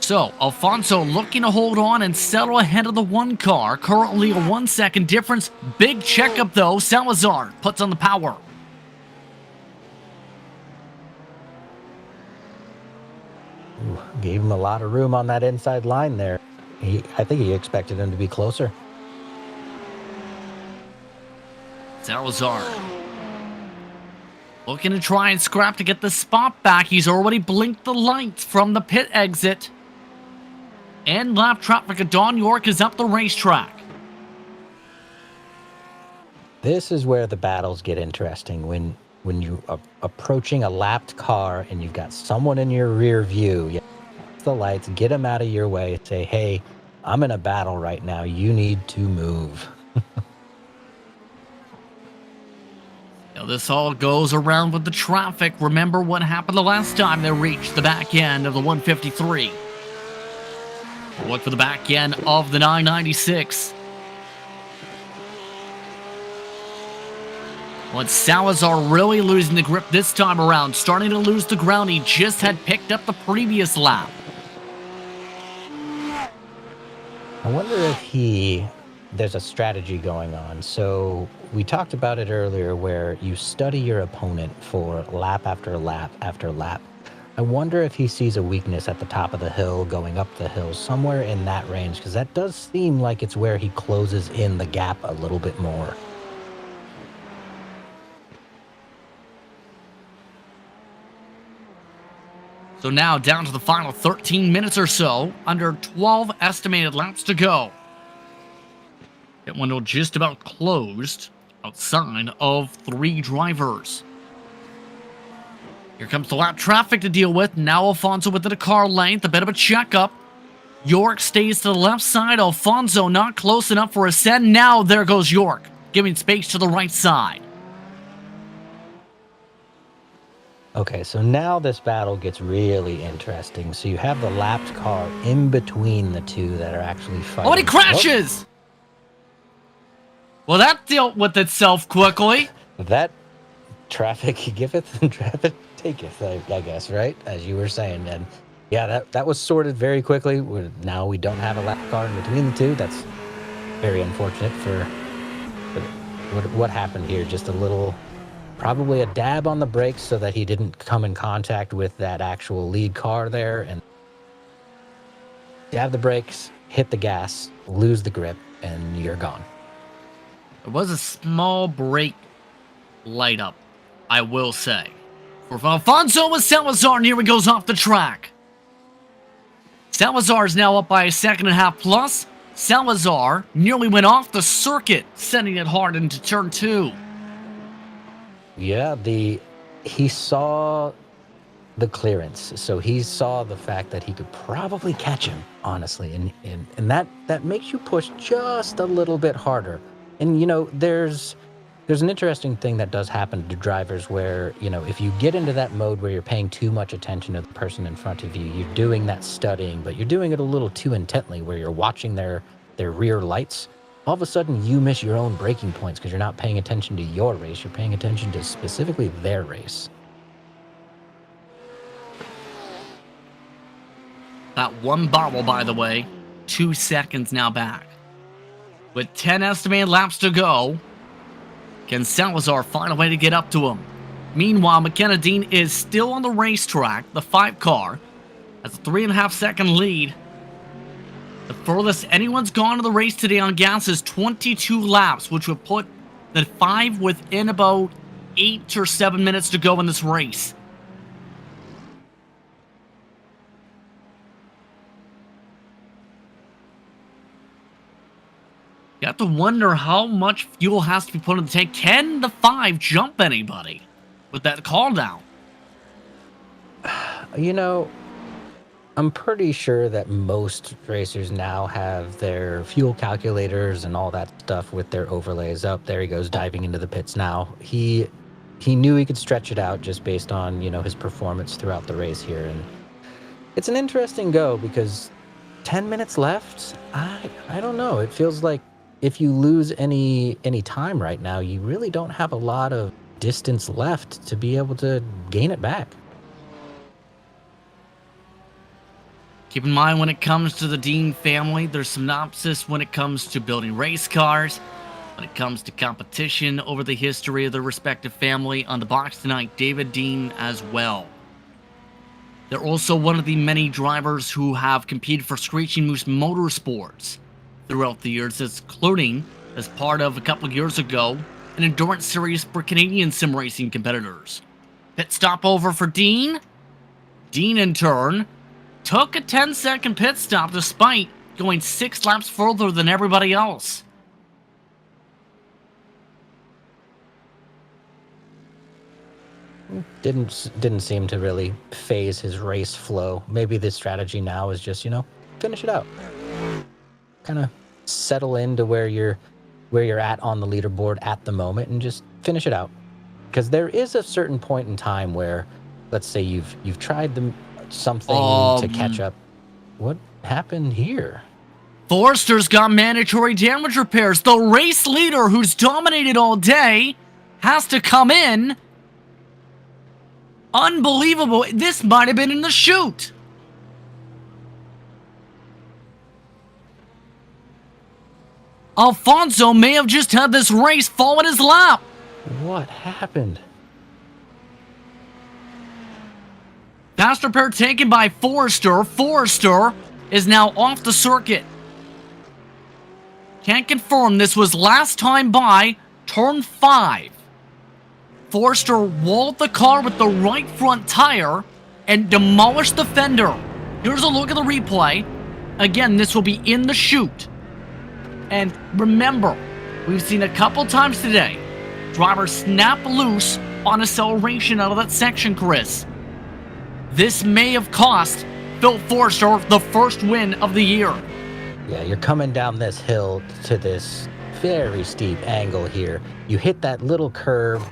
So, Alfonso looking to hold on and settle ahead of the 1 car. Currently a 1-second difference. Big checkup though. Salazar puts on the power. Ooh, gave him a lot of room on that inside line there. I think he expected him to be closer. Salazar looking to try and scrap to get the spot back. He's already blinked the lights from the pit exit. And lap traffic at Don York is up the racetrack. This is where the battles get interesting. When you are approaching a lapped car and you've got someone in your rear view, you the lights, get him out of your way, say, hey, I'm in a battle right now. You need to move. Now this all goes around with the traffic. Remember what happened the last time they reached the back end of the 153. Look for the back end of the 996. Once Salazar really losing the grip this time around, starting to lose the ground he just had picked up the previous lap. I wonder if there's a strategy going on. So we talked about it earlier where you study your opponent for lap after lap after lap. I wonder if he sees a weakness at the top of the hill, going up the hill, somewhere in that range, because that does seem like it's where he closes in the gap a little bit more. So now down to the final 13 minutes or so, under 12 estimated laps to go. Pit window just about closed, outside of 3 drivers. Here comes the lap traffic to deal with. Now Alfonso within a car length, a bit of a checkup. York stays to the left side. Alfonso not close enough for a send. Now there goes York, giving space to the right side. Okay, so now this battle gets really interesting. So you have the lapped car in between the two that are actually fighting. Oh, and he crashes! Well, that dealt with itself quickly. That traffic giveth and traffic taketh, I guess, right? As you were saying. And yeah, that was sorted very quickly. Now we don't have a lap car in between the two. That's very unfortunate for what happened here. Just a little, probably a dab on the brakes so that he didn't come in contact with that actual lead car there. And dab the brakes, hit the gas, lose the grip, and you're gone. There was a small brake light up, I will say. For Alfonso with Salazar, and here he goes off the track. Salazar is now up by a second and a half plus. Salazar nearly went off the circuit, sending it hard into turn 2. Yeah, he saw the clearance, so he saw the fact that he could probably catch him, honestly, and that makes you push just a little bit harder. And there's an interesting thing that does happen to drivers where, if you get into that mode where you're paying too much attention to the person in front of you, you're doing that studying, but you're doing it a little too intently, where you're watching their rear lights. All of a sudden, you miss your own braking points because you're not paying attention to your race. You're paying attention to specifically their race. That one bottle, by the way, 2 seconds now back. With 10 estimated laps to go, can Salazar find a way to get up to him? Meanwhile, McKenna Dean is still on the racetrack. The 5 car has a 3.5 second lead. The furthest anyone's gone to the race today on gas is 22 laps, which would put the 5 within about 8 or 7 minutes to go in this race. You have to wonder how much fuel has to be put in the tank. Can the 5 jump anybody with that call down? I'm pretty sure that most racers now have their fuel calculators and all that stuff with their overlays up. There he goes, diving into the pits now. He knew he could stretch it out just based on, his performance throughout the race here. And it's an interesting go because 10 minutes left, I don't know. It feels like if you lose any time right now, you really don't have a lot of distance left to be able to gain it back. Keep in mind, when it comes to the Dean family, there's synopsis when it comes to building race cars, when it comes to competition over the history of their respective family. On the box tonight, David Dean as well. They're also one of the many drivers who have competed for Screeching Moose Motorsports throughout the years, including as part of, a couple of years ago, an endurance series for Canadian sim racing competitors. Pit stop over for Dean. Dean, in turn, took a 10-second pit stop despite going 6 laps further than everybody else. Didn't seem to really phase his race flow. Maybe the strategy now is just, finish it out. Kind of settle into where you're at on the leaderboard at the moment and just finish it out. Because there is a certain point in time where, let's say you've tried something to catch up. What happened here? Forrester's got mandatory damage repairs. The race leader, who's dominated all day, has to come in. Unbelievable. This might have been in the chute. Alfonso may have just had this race fall in his lap. What happened? Fast repair taken by Forrester. Forrester is now off the circuit. Can't confirm this was last time by turn 5. Forrester walled the car with the right front tire and demolished the fender. Here's a look at the replay. Again, this will be in the chute. And remember, we've seen a couple times today, drivers snap loose on acceleration out of that section, Chris. This may have cost Phil Forrester the first win of the year. Yeah, you're coming down this hill to this very steep angle here. You hit that little curve.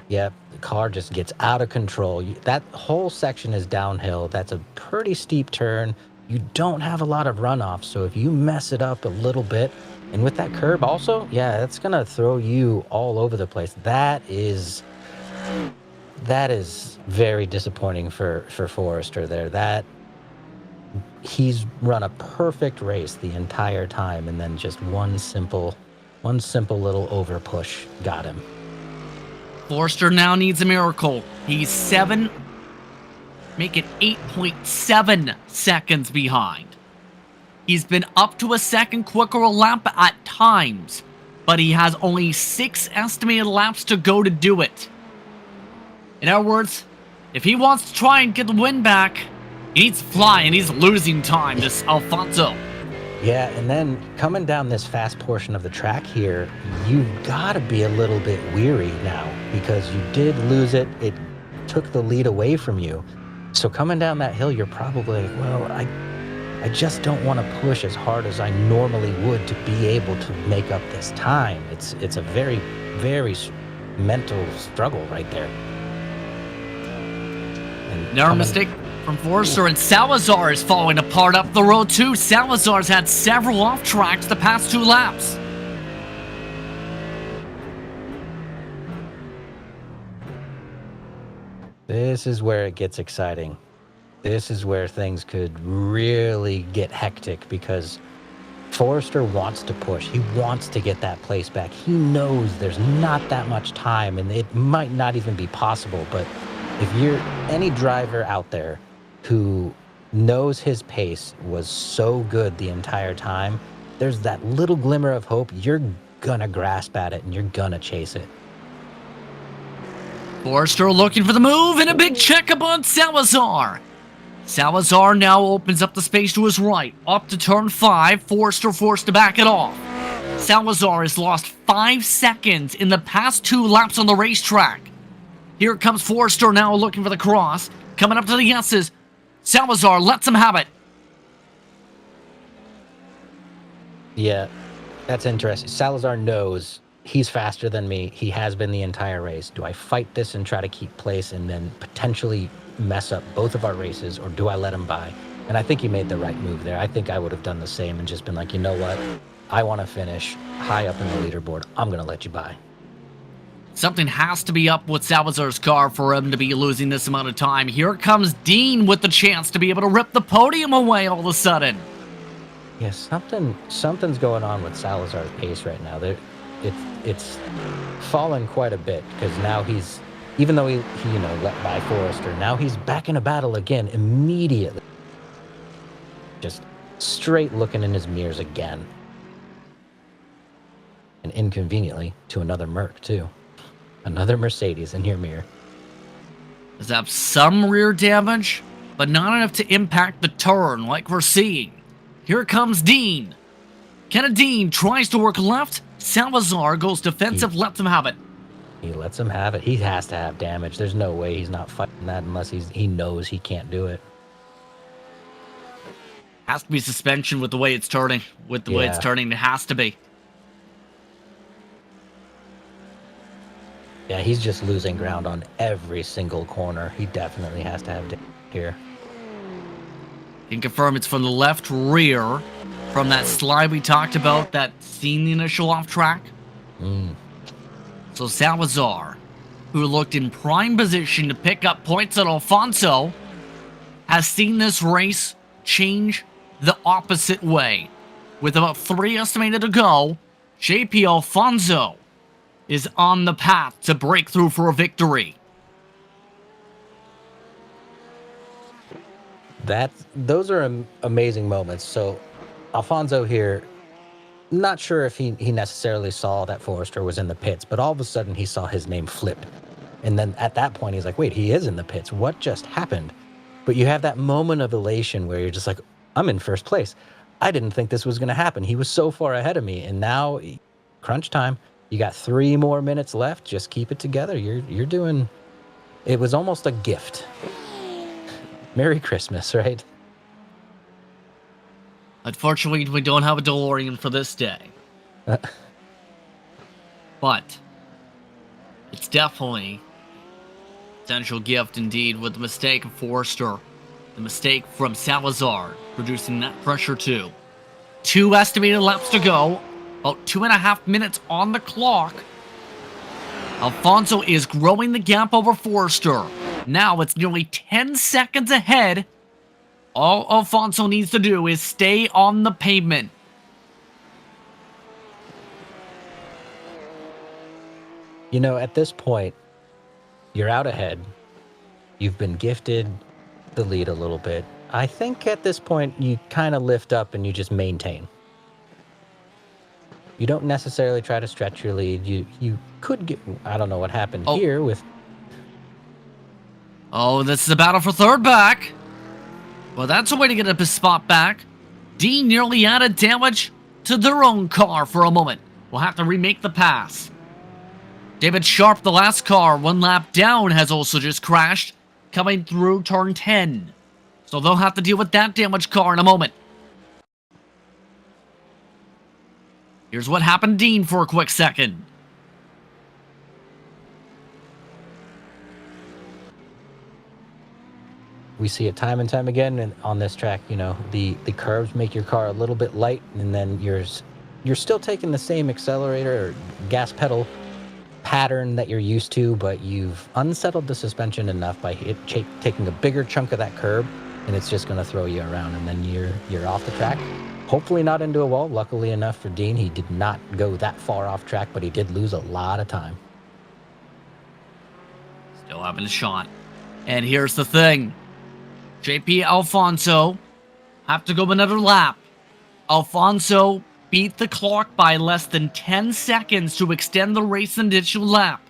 Yep, the car just gets out of control. That whole section is downhill. That's a pretty steep turn. You don't have a lot of runoff, so if you mess it up a little bit, and with that curb also, yeah, that's going to throw you all over the place. That is very disappointing for Forrester there. He's run a perfect race the entire time, and then just one simple little over push got him. Forrester now needs a miracle. He's 8.7 seconds behind. He's been up to a second quicker a lap at times, but he has only 6 estimated laps to go to do it. In other words, if he wants to try and get the win back, He's flying. He's losing time, this Alfonso. Yeah, and then coming down this fast portion of the track here, you've got to be a little bit weary now because you did lose it. It took the lead away from you. So coming down that hill, you're probably like, well, I just don't want to push as hard as I normally would to be able to make up this time. It's a very, very mental struggle right there. And Never mistake from Forrester, and Salazar is falling apart up the road too. Salazar's had several off tracks the past 2 laps. This is where it gets exciting. This is where things could really get hectic because Forrester wants to push. He wants to get that place back. He knows there's not that much time and it might not even be possible. But if you're any driver out there who knows his pace was so good the entire time, there's that little glimmer of hope. You're gonna grasp at it and you're gonna chase it. Forrester looking for the move and a big checkup on Salazar. Salazar now opens up the space to his right. Up to turn 5, Forrester forced to back it off. Salazar has lost 5 seconds in the past 2 laps on the racetrack. Here comes Forrester now looking for the cross. Coming up to the S's. Salazar lets him have it. Yeah, that's interesting. Salazar knows he's faster than me. He has been the entire race. Do I fight this and try to keep place and then potentially mess up both of our races, or do I let him by? And I think he made the right move there. I think I would have done the same and just been like, you know what? I want to finish high up in the leaderboard. I'm going to let you by. Something has to be up with Salazar's car for him to be losing this amount of time. Here comes Dean with the chance to be able to rip the podium away all of a sudden. Yeah, something's going on with Salazar's pace right now. It's fallen quite a bit because now he's, even though he let by Forrester, now he's back in a battle again immediately. Just straight looking in his mirrors again. And inconveniently to another Merc too. Another Mercedes in your mirror. Does have some rear damage, but not enough to impact the turn like we're seeing. Here comes Dean. Dean tries to work left. Salazar goes defensive, lets him have it. He lets him have it. He has to have damage. There's no way he's not fighting that unless he knows he can't do it. Has to be suspension with the way it's turning. With the way it's turning, it has to be. Yeah, he's just losing ground on every single corner. He definitely has to have damage here. Can confirm it's from the left rear, from that slide we talked about that seen the initial off track. So Salazar, who looked in prime position to pick up points at Alfonso, has seen this race change the opposite way. With about 3 estimated to go, JP Alfonso is on the path to break through for a victory. Those are amazing moments. So Alfonso here, not sure if he necessarily saw that Forrester was in the pits, but all of a sudden he saw his name flip. And then at that point he's like, wait, he is in the pits. What just happened? But you have that moment of elation where you're just like, I'm in first place. I didn't think this was going to happen. He was so far ahead of me. And now, crunch time. You got 3 more minutes left. Just keep it together. You're doing... It was almost a gift. Merry Christmas, right? Unfortunately, we don't have a DeLorean for this day. But it's definitely a potential gift indeed, with the mistake of Forrester. The mistake from Salazar, producing that pressure too. 2 estimated laps to go. About 2.5 minutes on the clock. Alfonso is growing the gap over Forrester. Now it's nearly 10 seconds ahead. All Alfonso needs to do is stay on the pavement. You know, at this point, you're out ahead. You've been gifted the lead a little bit. I think at this point, you kind of lift up and you just maintain. You don't necessarily try to stretch your lead. You could get... I don't know what happened here with... Oh, this is a battle for third back. Well, that's a way to get up his spot back. Dean nearly added damage to their own car for a moment. We'll have to remake the pass. David Sharp, the last car, 1 lap down, has also just crashed, coming through turn 10. So they'll have to deal with that damaged car in a moment. Here's what happened to Dean for a quick second. We see it time and time again and on this track, you know, the curves make your car a little bit light, and then you're still taking the same accelerator or gas pedal pattern that you're used to, but you've unsettled the suspension enough by taking a bigger chunk of that curb, and it's just going to throw you around, and then you're off the track. Hopefully not into a wall. Luckily enough for Dean, he did not go that far off track, but he did lose a lot of time. Still having a shot. And here's the thing. JP Alfonso have to go another lap. Alfonso beat the clock by less than 10 seconds to extend the race an additional lap.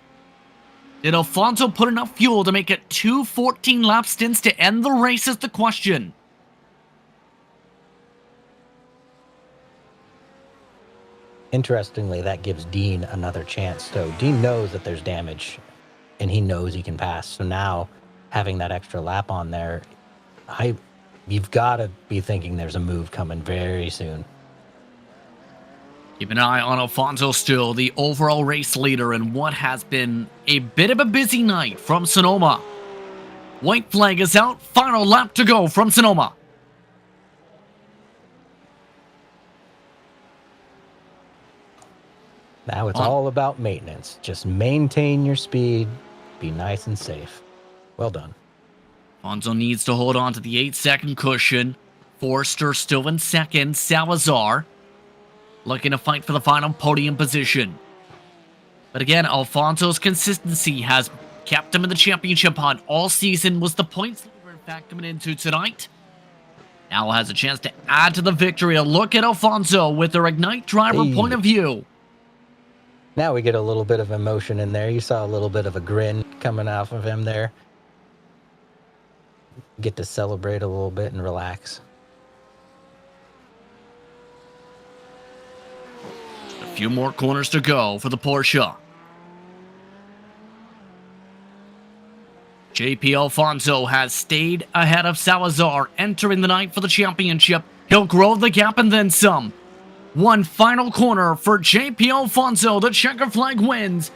Did Alfonso put enough fuel to make it 2 14-lap stints to end the race is the question. Interestingly, that gives Dean another chance. So Dean knows that there's damage, and he knows he can pass. So now, having that extra lap on there, you've got to be thinking there's a move coming very soon. Keep an eye on Alfonso still, the overall race leader in what has been a bit of a busy night from Sonoma. White flag is out, final lap to go from Sonoma. Now it's all about maintenance. Just maintain your speed, be nice and safe. Well done. Alfonso needs to hold on to the 8-second cushion. Forster still in second. Salazar looking to fight for the final podium position. But again, Alfonso's consistency has kept him in the championship hunt all season. Was the points leader, in fact, coming into tonight. Now has a chance to add to the victory. A look at Alfonso with their Ignite driver point of view. Now we get a little bit of emotion in there. You saw a little bit of a grin coming off of him there. Get to celebrate a little bit and relax. A few more corners to go for the Porsche. JP Alfonso has stayed ahead of Salazar entering the night for the championship. He'll grow the gap and then some. One final corner for JP Alfonso. The checker flag wins.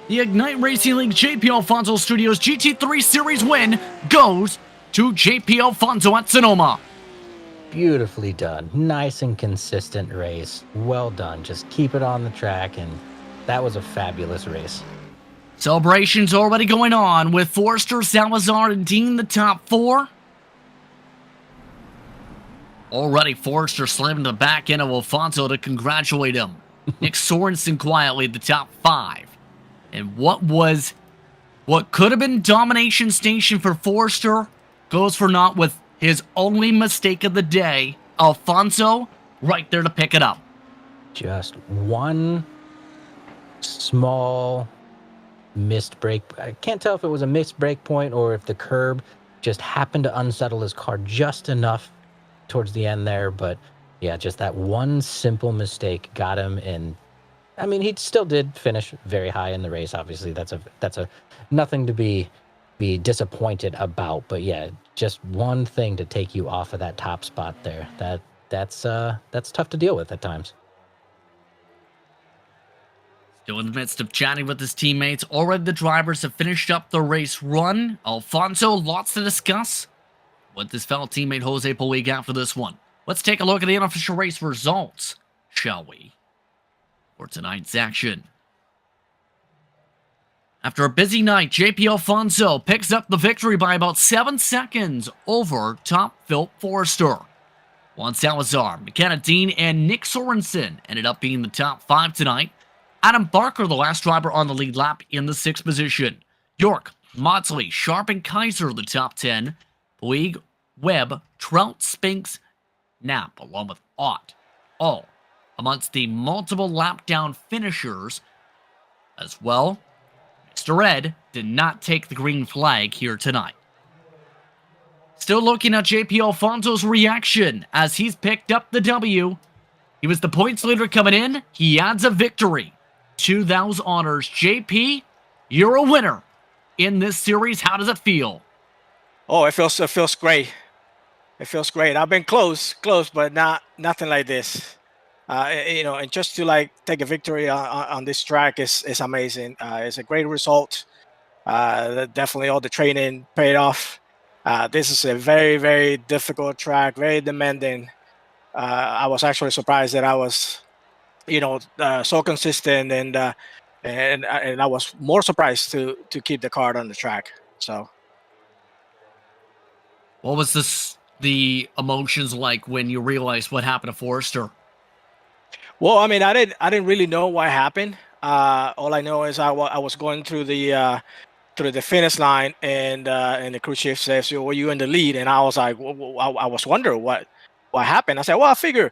The Ignite Racing League JP Alfonso Studios GT3 Series win goes to JP Alfonso at Sonoma. Beautifully done. Nice and consistent race. Well done. Just keep it on the track, and that was a fabulous race. Celebrations already going on with Forster, Salazar, and Dean the top 4. Already Forster slamming the back end of Alfonso to congratulate him. Nick Sorensen quietly the top 5. And what could have been domination station for Forster goes for naught with his only mistake of the day. Alfonso right there to pick it up. Just one small missed break. I can't tell if it was a missed break point or if the curb just happened to unsettle his car just enough towards the end there, but yeah, just that one simple mistake got him in. I mean, he still did finish very high in the race. Obviously, that's a nothing to be disappointed about, but yeah, just one thing to take you off of that top spot there. That's tough to deal with at times. Still in the midst of chatting with his teammates, already the drivers have finished up the race run. Alfonso, lots to discuss with his fellow teammate Jose Puig after this one. Let's take a look at the unofficial race results, shall we? For tonight's action. After a busy night, JP Alfonso picks up the victory by about 7 seconds over top Phil Forster. Juan Salazar, McKenna Dean, and Nick Sorensen ended up being the top 5 tonight. Adam Barker, the last driver on the lead lap, in the 6th position. York, Maudsley, Sharp, and Kaiser, the top 10. Puig, Webb, Trout, Spinks, Knapp, along with Ott, all amongst the multiple lap down finishers as well. Mr. Ed did not take the green flag here tonight. Still looking at JP Alfonso's reaction as he's picked up the W. He was the points leader coming in. He adds a victory to those honors. JP, you're a winner in this series. How does it feel? Oh, it feels great. It feels great. I've been close, but nothing like this. And just to like take a victory on this track is amazing. It's a great result. Definitely all the training paid off. This is a very, very difficult track, very demanding. I was actually surprised that I was, so consistent, and I was more surprised to keep the car on the track. So, what was the emotions like when you realized what happened to Forrester? Well, I mean, I didn't really know what happened. All I know is I was going through the finish line, and the crew chief says, "Well, you in the lead," and I was like, I was wondering what happened. I said, "Well, I figure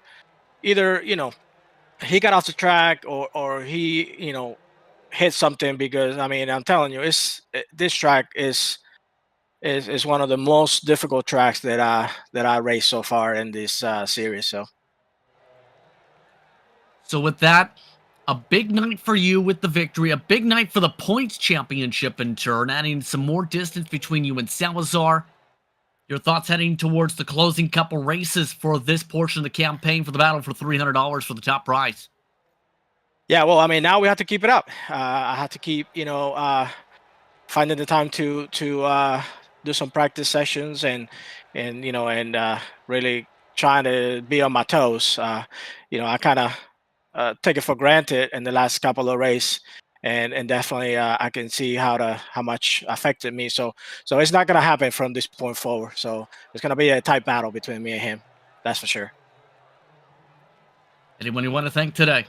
either he got off the track or he hit something, because I mean, I'm telling you, this track is one of the most difficult tracks that I raced so far in this series." So with that, a big night for you with the victory, a big night for the points championship in turn, adding some more distance between you and Salazar. Your thoughts heading towards the closing couple races for this portion of the campaign for the battle for $300 for the top prize? Yeah, well, I mean, now we have to keep it up. I have to keep, finding the time to do some practice sessions, and really trying to be on my toes. I kind of take it for granted in the last couple of races, and definitely I can see how much affected me. So it's not gonna happen from this point forward. So it's gonna be a tight battle between me and him. That's for sure. Anyone you want to thank today?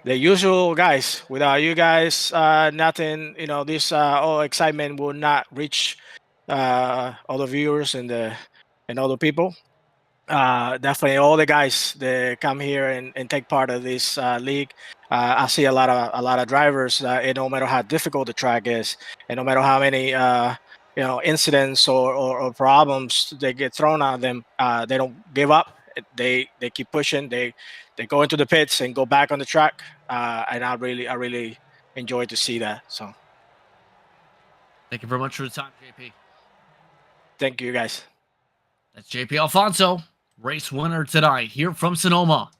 The usual guys. Without you guys, nothing. This all excitement will not reach all the viewers and all the people. Definitely all the guys that come here and take part of this league. I see a lot of drivers, and no matter how difficult the track is, and no matter how many incidents or problems they get thrown on them, they don't give up. They keep pushing. They go into the pits and go back on the track, and I really enjoy to see that. So Thank you very much for the time, JP. thank you, guys. That's JP Alfonso, race winner tonight here from Sonoma.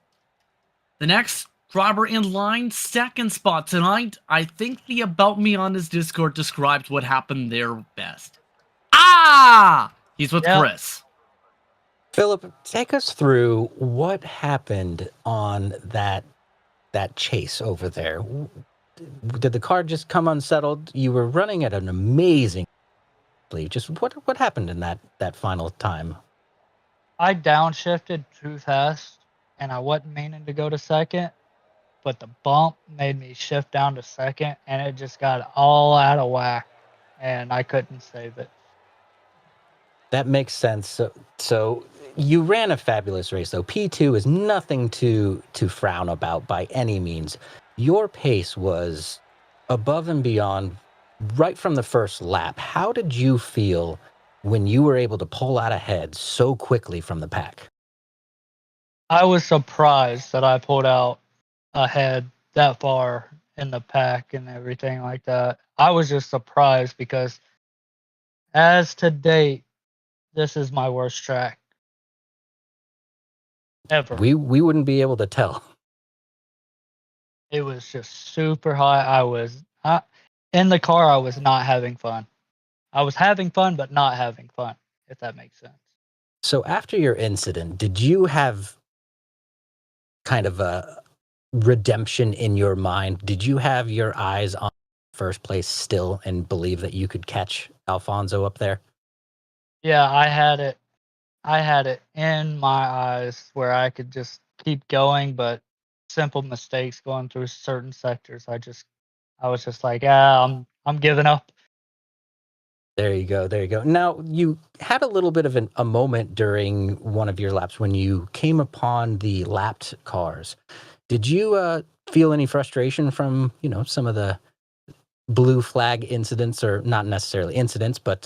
The next driver in line, second spot tonight. I think the About Me on his Discord describes what happened there best. He's with Chris. Philip, take us through what happened on that chase over there. Did the car just come unsettled? You were running at an amazing speed. Just what happened in that final time? I downshifted too fast, and I wasn't meaning to go to second, but the bump made me shift down to second, and it just got all out of whack, and I couldn't save it. That makes sense. So you ran a fabulous race, though. P2 is nothing to frown about by any means. Your pace was above and beyond right from the first lap. How did you feel when you were able to pull out ahead so quickly from the pack? I was surprised that I pulled out ahead that far in the pack and everything like that. I was just surprised because, as to date, this is my worst track ever. We wouldn't be able to tell. It was just super high. In the car, I was not having fun. I was having fun, but not having fun, if that makes sense. So after your incident, did you have kind of a redemption in your mind? Did you have your eyes on first place still and believe that you could catch Alfonso up there? Yeah, I had it in my eyes where I could just keep going, but simple mistakes going through certain sectors, I was just like, I'm giving up. There you go. Now, you had a little bit of a moment during one of your laps when you came upon the lapped cars. Did you feel any frustration from, some of the blue flag incidents, or not necessarily incidents, but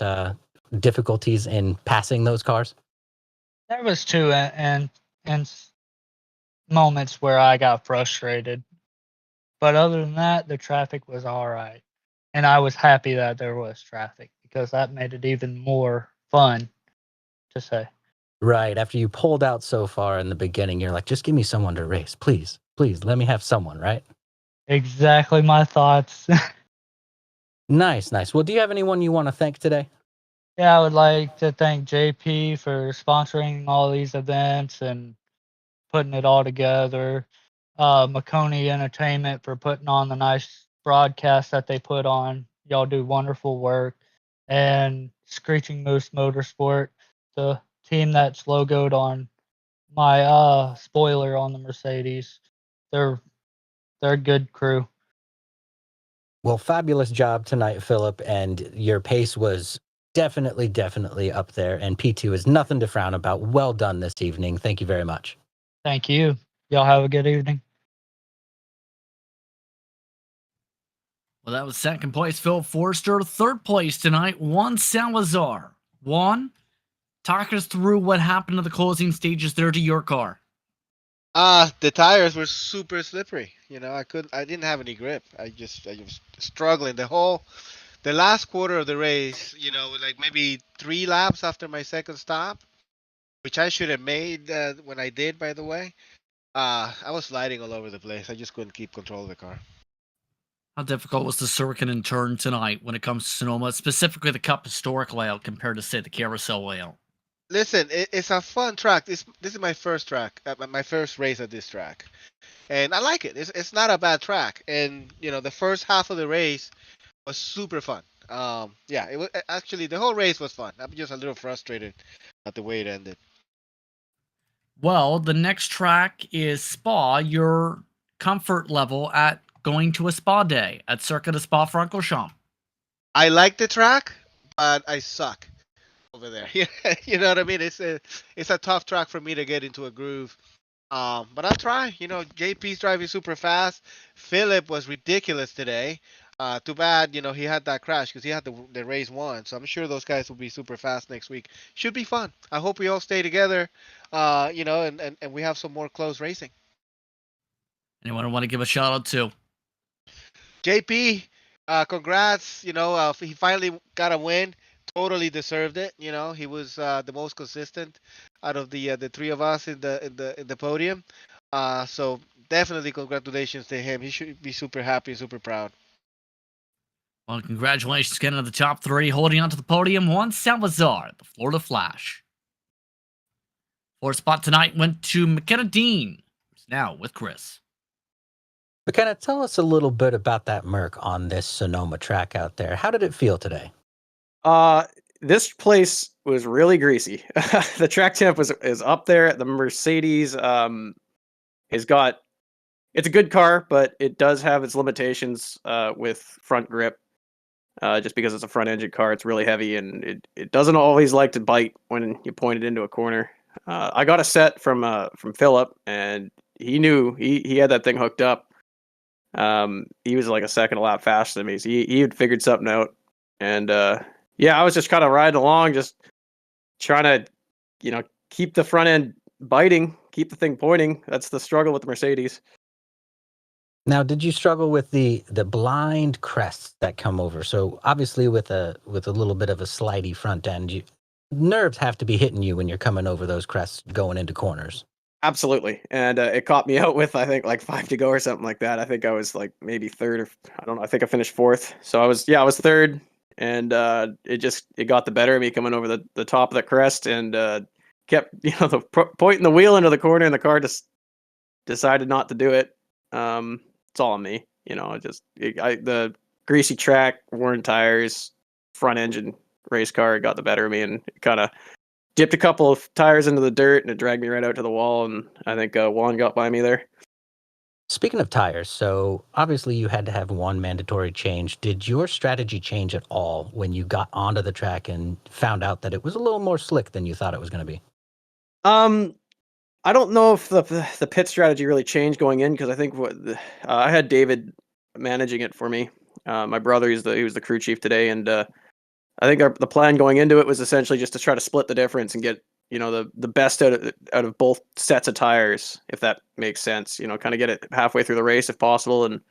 difficulties in passing those cars? There was two moments where I got frustrated, but other than that, the traffic was all right, and I was happy that there was traffic because that made it even more fun to say. Right. After you pulled out so far in the beginning, you're like, just give me someone to race. Please, please, let me have someone, right? Exactly my thoughts. Nice, nice. Well, do you have anyone you want to thank today? Yeah, I would like to thank JP for sponsoring all these events and putting it all together. Maconi Entertainment for putting on the nice broadcast that they put on. Y'all do wonderful work. And Screeching Moose Motorsport, the team that's logoed on my spoiler on the Mercedes. They're a good crew. Well, fabulous job tonight, Philip, and your pace was definitely up there, and P2 is nothing to frown about. Well done this evening. Thank you very much. Thank you. Y'all have a good evening. Well, that was second place, Phil Forster. Third place tonight, Juan Salazar. Juan, talk us through what happened to the closing stages there to your car. The tires were super slippery. I didn't have any grip. I was struggling the last quarter of the race. Like maybe 3 laps after my second stop, which I should have made when I did, by the way. I was sliding all over the place. I just couldn't keep control of the car. How difficult was the circuit and turn tonight when it comes to Sonoma, specifically the Cup Historic layout compared to, say, the Carousel layout? Listen, it's a fun track. This is my first track, my first race at this track, and I like it. It's not a bad track, and the first half of the race was super fun. Yeah, it was actually the whole race was fun. I'm just a little frustrated at the way it ended. Well, the next track is Spa. Your comfort level at going to a spa day at Circuit de Spa-Francorchamps. I like the track, but I suck over there. You know what I mean? It's a tough track for me to get into a groove. But I'll try. JP's driving super fast. Philip was ridiculous today. Too bad, he had that crash because he had the race won. So I'm sure those guys will be super fast next week. Should be fun. I hope we all stay together, and we have some more close racing. Anyone I want to give a shout out to? JP, congrats. He finally got a win. Totally deserved it. He was the most consistent out of the three of us in the podium. So definitely congratulations to him. He should be super happy, super proud. Well, congratulations getting to the top three, holding on to the podium. Juan Salazar, the Florida Flash. Fourth spot tonight went to McKenna Dean, who's now with Chris. McKenna, tell us a little bit about that Merc on this Sonoma track out there. How did it feel today? This place was really greasy. The track temp is up there. The Mercedes it's a good car, but it does have its limitations with front grip. Just because it's a front engine car, it's really heavy and it doesn't always like to bite when you point it into a corner. I got a set from Philip, and he knew he had that thing hooked up. He was like a second a lap faster than me, so he had figured something out. And yeah, I was just kind of riding along, just trying to keep the front end biting, keep the thing pointing. That's the struggle with the Mercedes. Now, did you struggle with the blind crests that come over? So obviously, with a little bit of a slidey front end, nerves have to be hitting you when you're coming over those crests going into corners. Absolutely, and it caught me out with I think like 5 to go or something like that. I think I was like maybe third, or I don't know. I think I finished fourth, so I was third, and it got the better of me coming over the top of the crest, and kept pointing the wheel into the corner, and the car just decided not to do it. It's all on me, the greasy track, worn tires, front engine race car got the better of me, and it kind of dipped a couple of tires into the dirt, and it dragged me right out to the wall, and I think Juan got by me there. Speaking of tires, so obviously you had to have one mandatory change. Did your strategy change at all when you got onto the track and found out that it was a little more slick than you thought it was going to be? I don't know if the pit strategy really changed going in, because I think I had David managing it for me. My brother, he was the crew chief today, and I think the plan going into it was essentially just to try to split the difference and get, the best out of both sets of tires, if that makes sense. Kind of get it halfway through the race if possible. And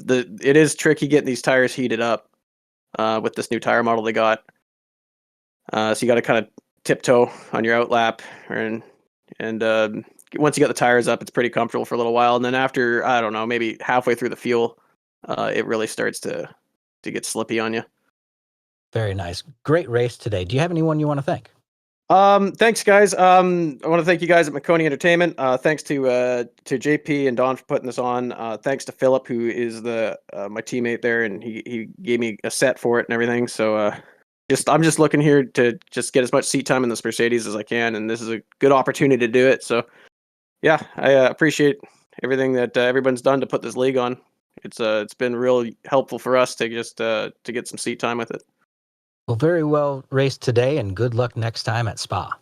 it is tricky getting these tires heated up with this new tire model they got. So you got to kind of tiptoe on your outlap, and once you get the tires up, it's pretty comfortable for a little while. And then after, I don't know, maybe halfway through the fuel, it really starts to get slippy on you. Very nice. Great race today. Do you have anyone you want to thank? Thanks, guys. I want to thank you guys at Maconi Entertainment. Thanks to JP and Don for putting this on. Thanks to Philip, who is my teammate there, and he gave me a set for it and everything. So I'm just looking here to just get as much seat time in this Mercedes as I can, and this is a good opportunity to do it. So yeah, I appreciate everything that everyone's done to put this league on. It's been real helpful for us to just to get some seat time with it. Well, very well raced today, and good luck next time at Spa.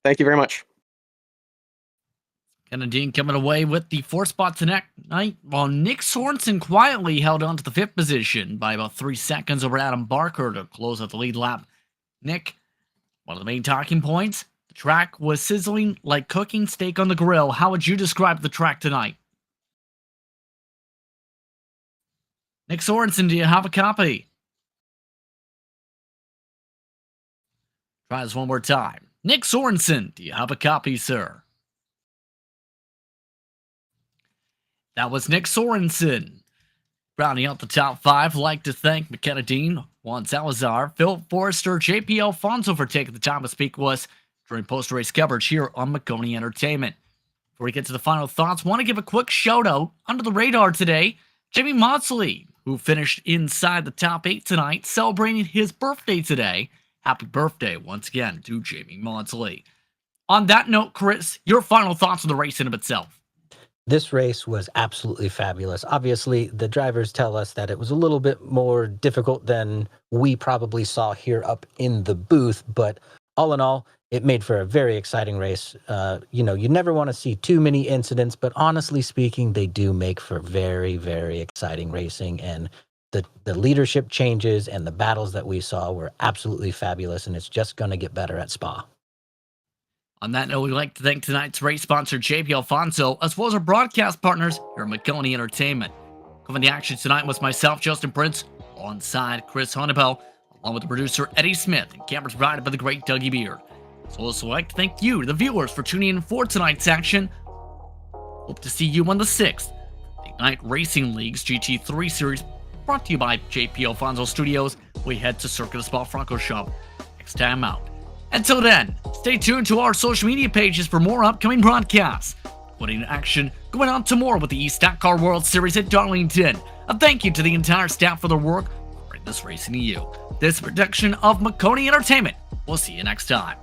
Thank you very much. Ken and Dean coming away with the 4 spot tonight, while Nick Sorensen quietly held on to the 5th position by about 3 seconds over Adam Barker to close out the lead lap. Nick, one of the main talking points, the track was sizzling like cooking steak on the grill. How would you describe the track tonight? Nick Sorensen, do you have a copy? Try this one more time. Nick Sorensen, do you have a copy, sir? That was Nick Sorensen. Rounding out the top 5, I'd like to thank McKenna Dean, Juan Salazar, Phil Forrester, JP Alfonso for taking the time to speak with us during post-race coverage here on Maconi Entertainment. Before we get to the final thoughts, I want to give a quick shout-out under the radar today, Jamie Maudsley, who finished inside the top 8 tonight, celebrating his birthday today. Happy birthday once again to Jamie Maudsley. On that note, Chris, your final thoughts on the race in of itself. This race was absolutely fabulous. Obviously, the drivers tell us that it was a little bit more difficult than we probably saw here up in the booth, but all in all, it made for a very exciting race. You never want to see too many incidents, but honestly speaking, they do make for very, very exciting racing, and the leadership changes and the battles that we saw were absolutely fabulous, and it's just going to get better at Spa. On that note, we'd like to thank tonight's race sponsor, JP Alfonso, as well as our broadcast partners here at Maconi Entertainment. Covering the action tonight was myself, Justin Prince, alongside Chris Honeybell, along with the producer, Eddie Smith, and cameras provided by the great Dougie Beard. So I'd also like to thank you, the viewers, for tuning in for tonight's action. Hope to see you on the 6th, the Ignite Racing League's GT3 Series, brought to you by JP Alfonso Studios. We head to Circuit of Spa Franco Shop next time out. Until then, stay tuned to our social media pages for more upcoming broadcasts. Putting action going on tomorrow with the East Stock Car World Series at Darlington. A thank you to the entire staff for their work for bringing this racing to you. This is a production of Maconi Entertainment. We'll see you next time.